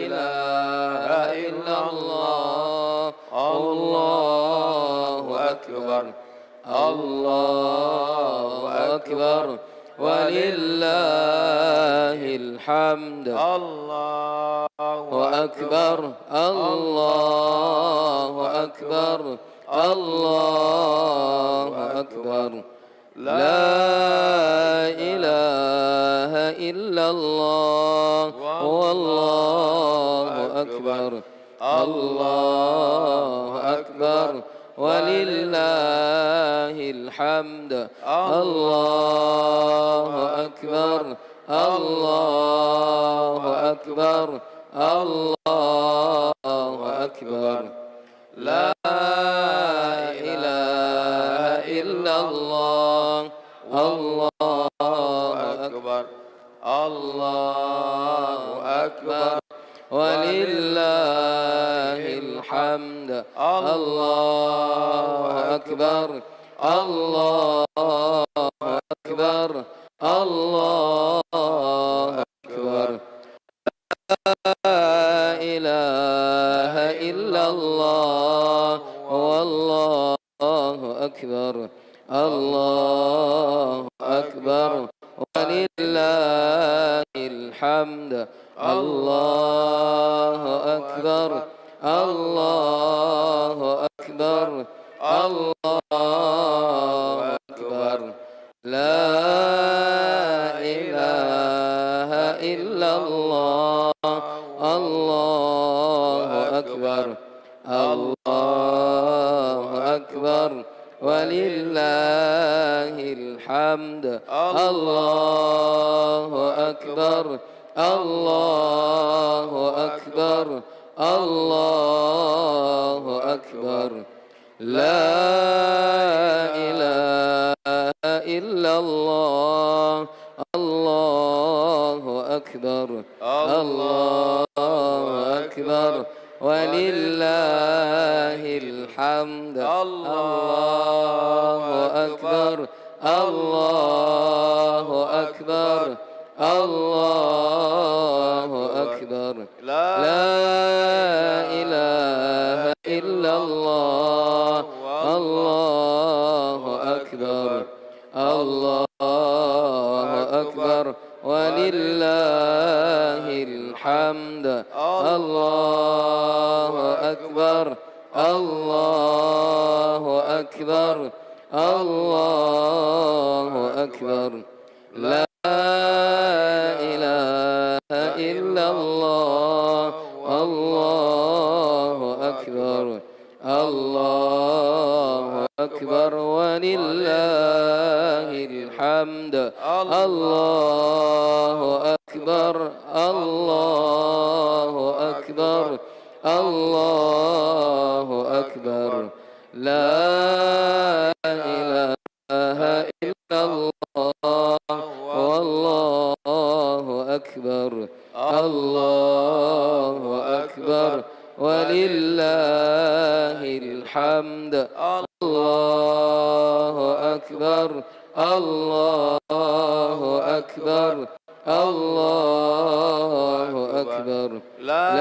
[SPEAKER 3] إله إلا الله
[SPEAKER 2] الله أكبر الله أكبر ولله الحمد
[SPEAKER 3] الله
[SPEAKER 2] أكبر الله أكبر الله أكبر لا إله إلا الله والله أكبر الله أكبر ولله الحمد الله أكبر الله أكبر الله أكبر لا إله إلا الله الله أكبر الله أكبر ولله الحمد الله أكبر الله أكبر الله أكبر لا إله إلا الله والله أكبر الله أكبر ولله الحمد الله أكبر الله أكبر الله أكبر لا إله إلا الله الله أكبر الله أكبر ولله الحمد الله أكبر الله أكبر الله أكبر لا إله إلا الله الله أكبر الله أكبر ولله الحمد الله أكبر الله أكبر الله أكبر لا إله إلا الله الله أكبر الله أكبر ولله الحمد الله أكبر الله أكبر الله أكبر لا إله إلا الله الله أكبر الله أكبر ولله الحمد الله أكبر الله أكبر الله أكبر لا إله إلا الله والله أكبر الله أكبر ولله الحمد الله أكبر الله أكبر الله أكبر لا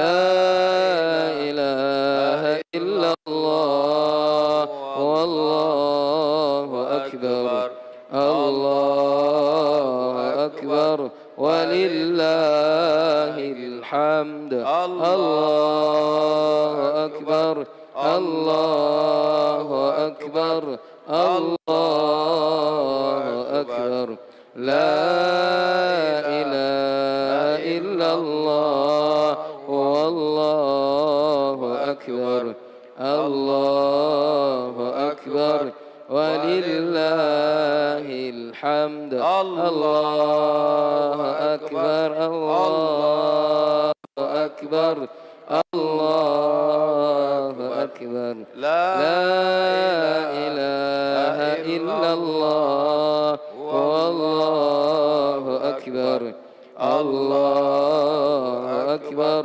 [SPEAKER 2] إله إلا الله والله أكبر الله أكبر ولله الحمد الله أكبر الله أكبر الله أكبر لا إله إلا الله والله
[SPEAKER 1] أكبر الله أكبر ولله الحمد الله أكبر الله أكبر الله أكبر لا إله إلا الله والله أكبر الله أكبر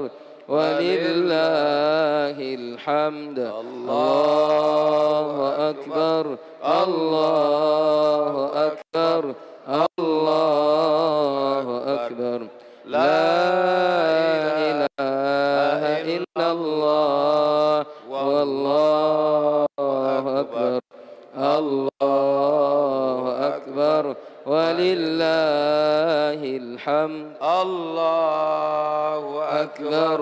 [SPEAKER 1] ولله الحمد الله أكبر الله أكبر الله أكبر لا إله إلا الله والله أكبر الله أكبر ولله الحمد الله أكبر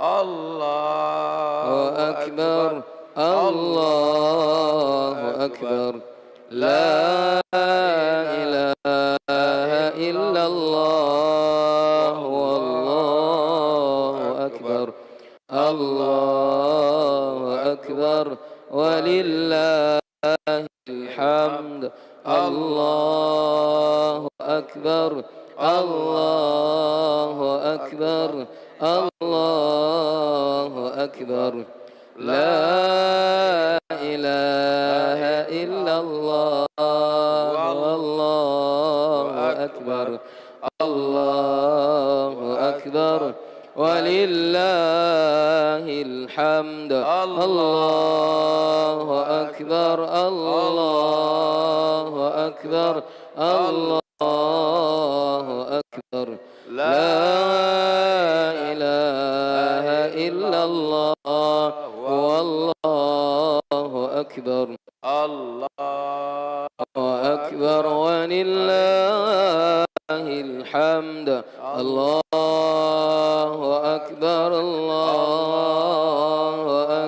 [SPEAKER 1] الله أكبر الله أكبر لا إله إلا الله والله أكبر الله أكبر ولله الحمد الله أكبر الله أكبر الله أكبر لا إله إلا الله والله أكبر الله أكبر ولله الحمد الله أكبر الله أكبر الله أكبر لا إله إلا الله والله أكبر الله أكبر ولله الحمد الله أكبر الله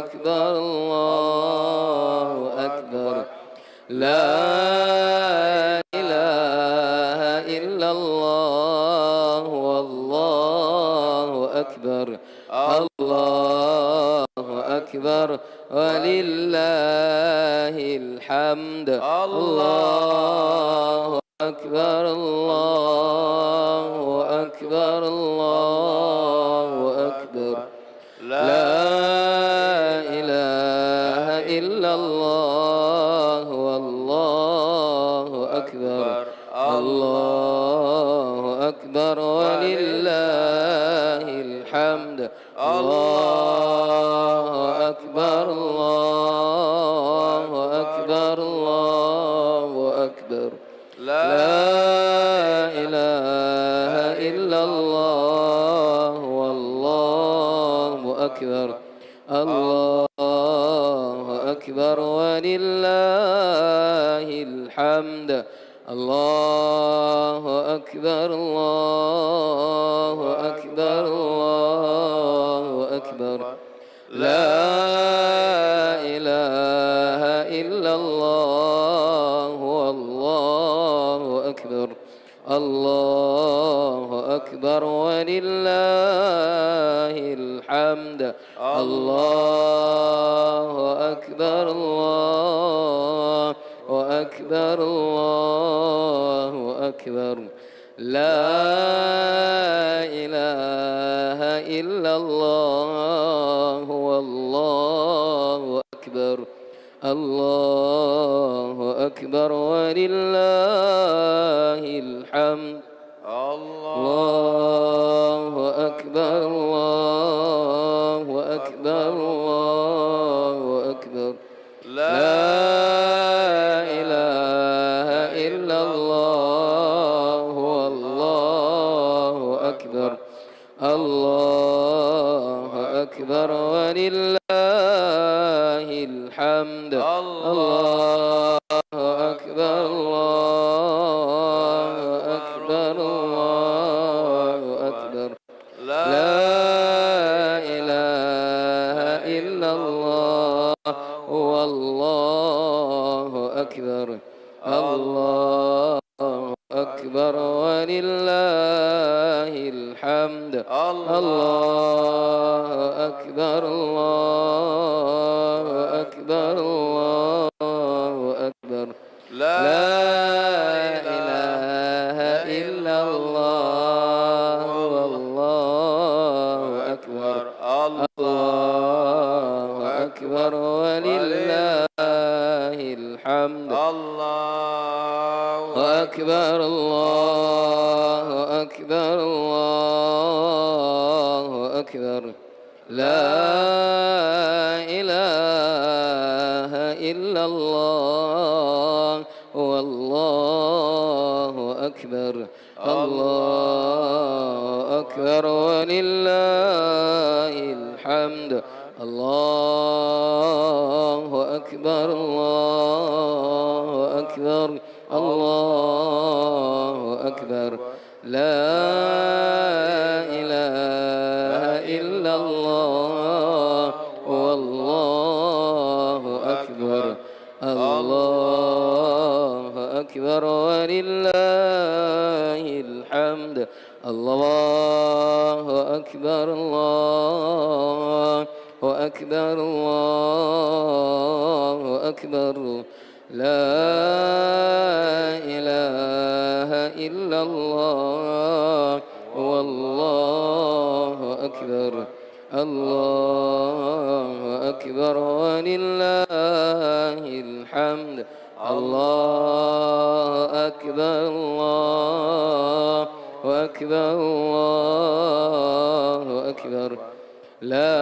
[SPEAKER 1] أكبر الله أكبر لا إله إلا الله والله أكبر الله أكبر ولله الحمد الله أكبر الله أكبر الله أكبر لا إله إلا الله والله أكبر الله أكبر ولله الحمد الله أكبر الله أكبر الله أكبر لا إله إلا الله والله أكبر الله أكبر ولله الحمد الله أكبر الله أكبر الله أكبر لا إله إلا الله والله أكبر الله أكبر ولله الحمد الله أكبر الله أكبر الله أكبر لا إله إلا الله والله أكبر الله أكبر ولله الحمد الله أكبر الله أكبر الله أكبر لا إله إلا الله والله أكبر الله أكبر ولله الحمد الله أكبر الله أكبر الله أكبر لا إله إلا الله والله أكبر الله أكبر ولله الحمد الله أكبر الله أكبر الله أكبر
[SPEAKER 4] لا
[SPEAKER 1] لا إله إلا الله والله أكبر الله أكبر ولله الحمد
[SPEAKER 4] الله
[SPEAKER 1] أكبر الله أكبر الله أكبر لا إله إلا الله والله أكبر الله أكبر ولله الحمد الله أكبر الله أكبر الله أكبر لا إله إلا الله والله أكبر الله أكبر ولله الحمد الله أكبر الله أكبر الله أكبر لا إله إلا الله والله أكبر الله أكبر ولله الحمد الله أكبر الله أكبر الله أكبر لا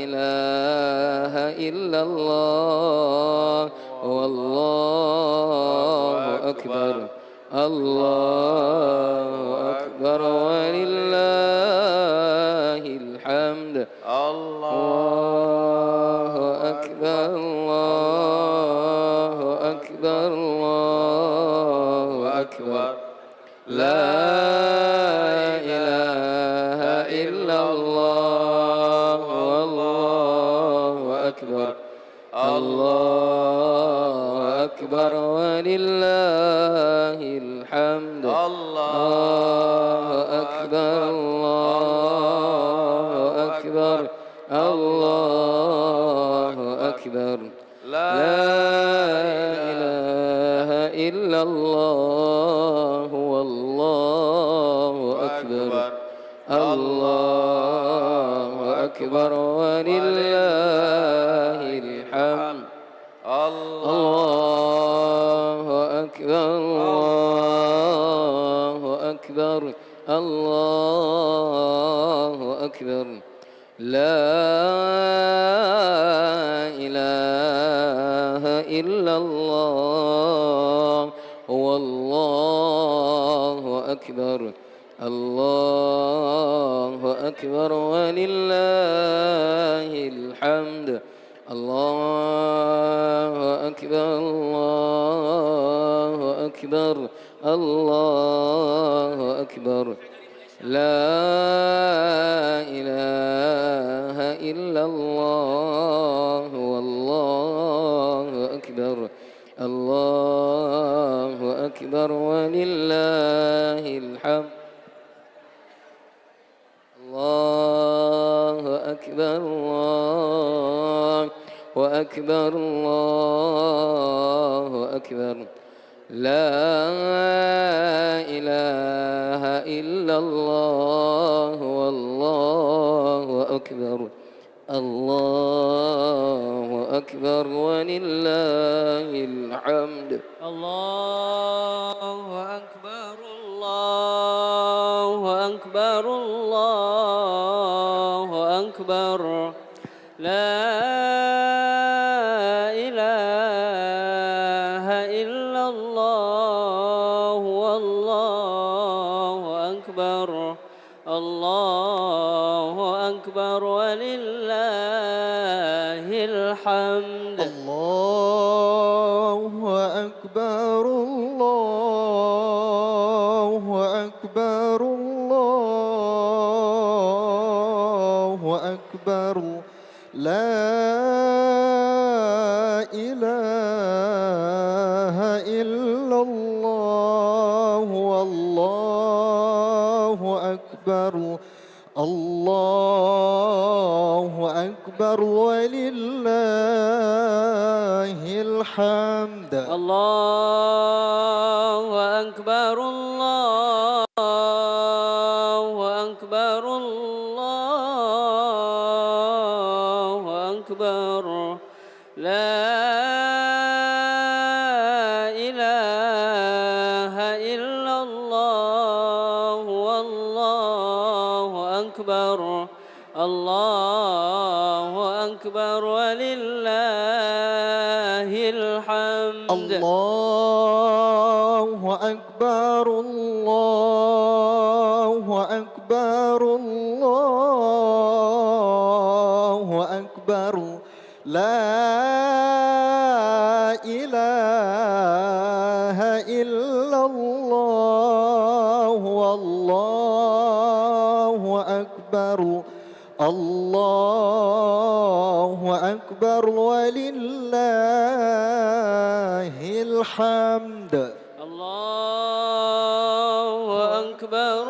[SPEAKER 1] إله إلا الله والله أكبر الله أكبر ولله الحمد الله أكبر الله أكبر الله أكبر لا إله إلا الله والله أكبر الله أكبر ولله الحمد الله أكبر الله أكبر الله أكبر لا إله إلا الله والله أكبر الله أكبر ولله الحمد الله أكبر الله أكبر الله أكبر لا إله إلا الله والله أكبر الله أكبر ولله الحمد الله أكبر الله أكبر الله أكبر لا إله إلا الله والله أكبر الله أكبر ولله الحمد الله أكبر الله أكبر الله أكبر لا إله إلا الله والله أكبر الله أكبر ولله الحمد
[SPEAKER 5] الله أكبر الله أكبر الله أكبر لا إله إلا الله والله أكبر الله أكبر ولله الحمد
[SPEAKER 6] الله أكبر الله أكبر الله أكبر لا إله إلا الله والله أكبر الله أكبر ولله الحمد
[SPEAKER 5] الله أكبر الله أكبر الله أكبر لا إله إلا الله والله أكبر الله أكبر ولله الحمد
[SPEAKER 6] الله أكبر الله أكبر الله أكبر لا إله إلا الله والله أكبر الله أكبر ولله الحمد
[SPEAKER 5] الله أكبر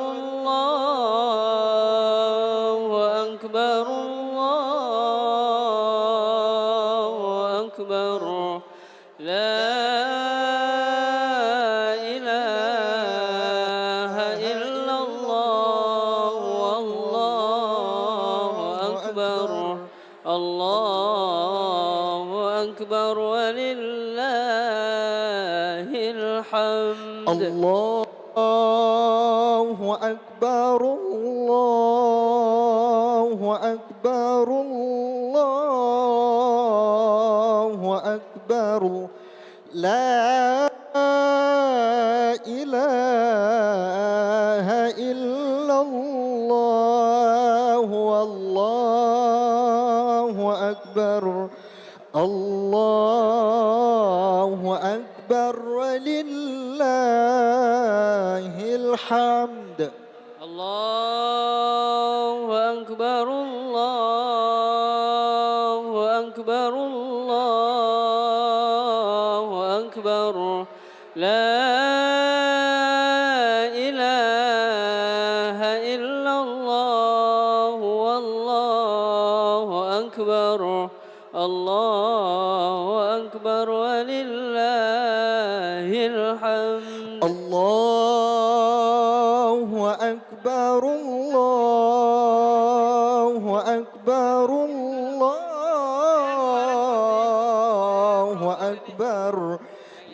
[SPEAKER 5] الله أكبر الله أكبر لا إله إلا الله والله أكبر الله أكبر ولله الحمد
[SPEAKER 6] الله أكبر الله أكبر الله أكبر لا إله إلا الله والله أكبر الله أكبر ولله الحمد
[SPEAKER 5] الله أكبر الله أكبر الله أكبر لا إله إلا الله والله أكبر الله أكبر ولله الحمد
[SPEAKER 6] الله أكبر الله أكبر الله أكبر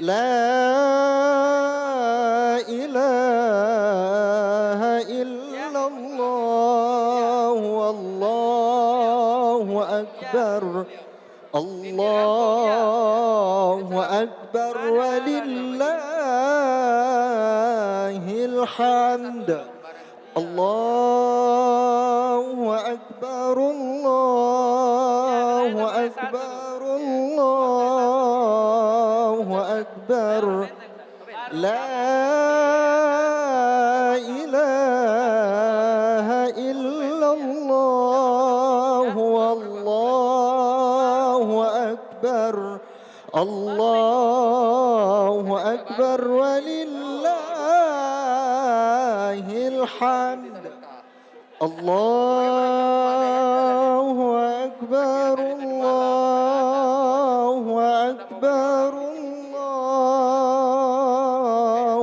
[SPEAKER 6] لا إله إلا الله والله أكبر الله أكبر ولله الحمد الله أكبر الله أكبر الله أكبر لا إله إلا الله والله أكبر الله أكبر ولله الحمد الله أكبر الله أكبر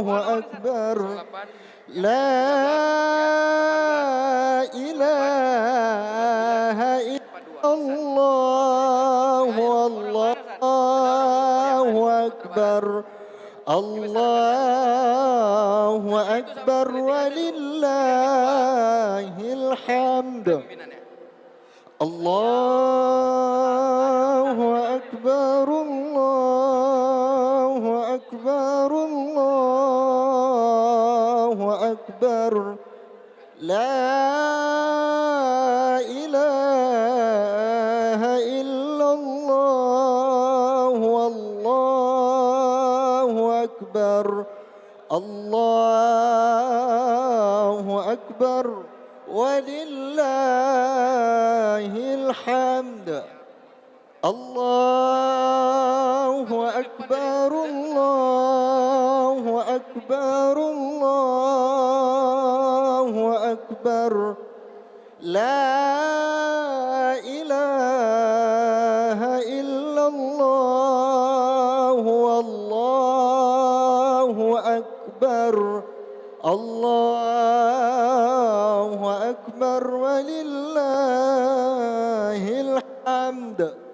[SPEAKER 6] الله أكبر لا إله إلا الله والله أكبر الله أكبر ولله الحمد الله أكبر الله أكبر الله أكبر لا إله إلا الله والله أكبر الله أكبر ولله الحمد الله أكبر الله أكبر الله أكبر لا إله الحمد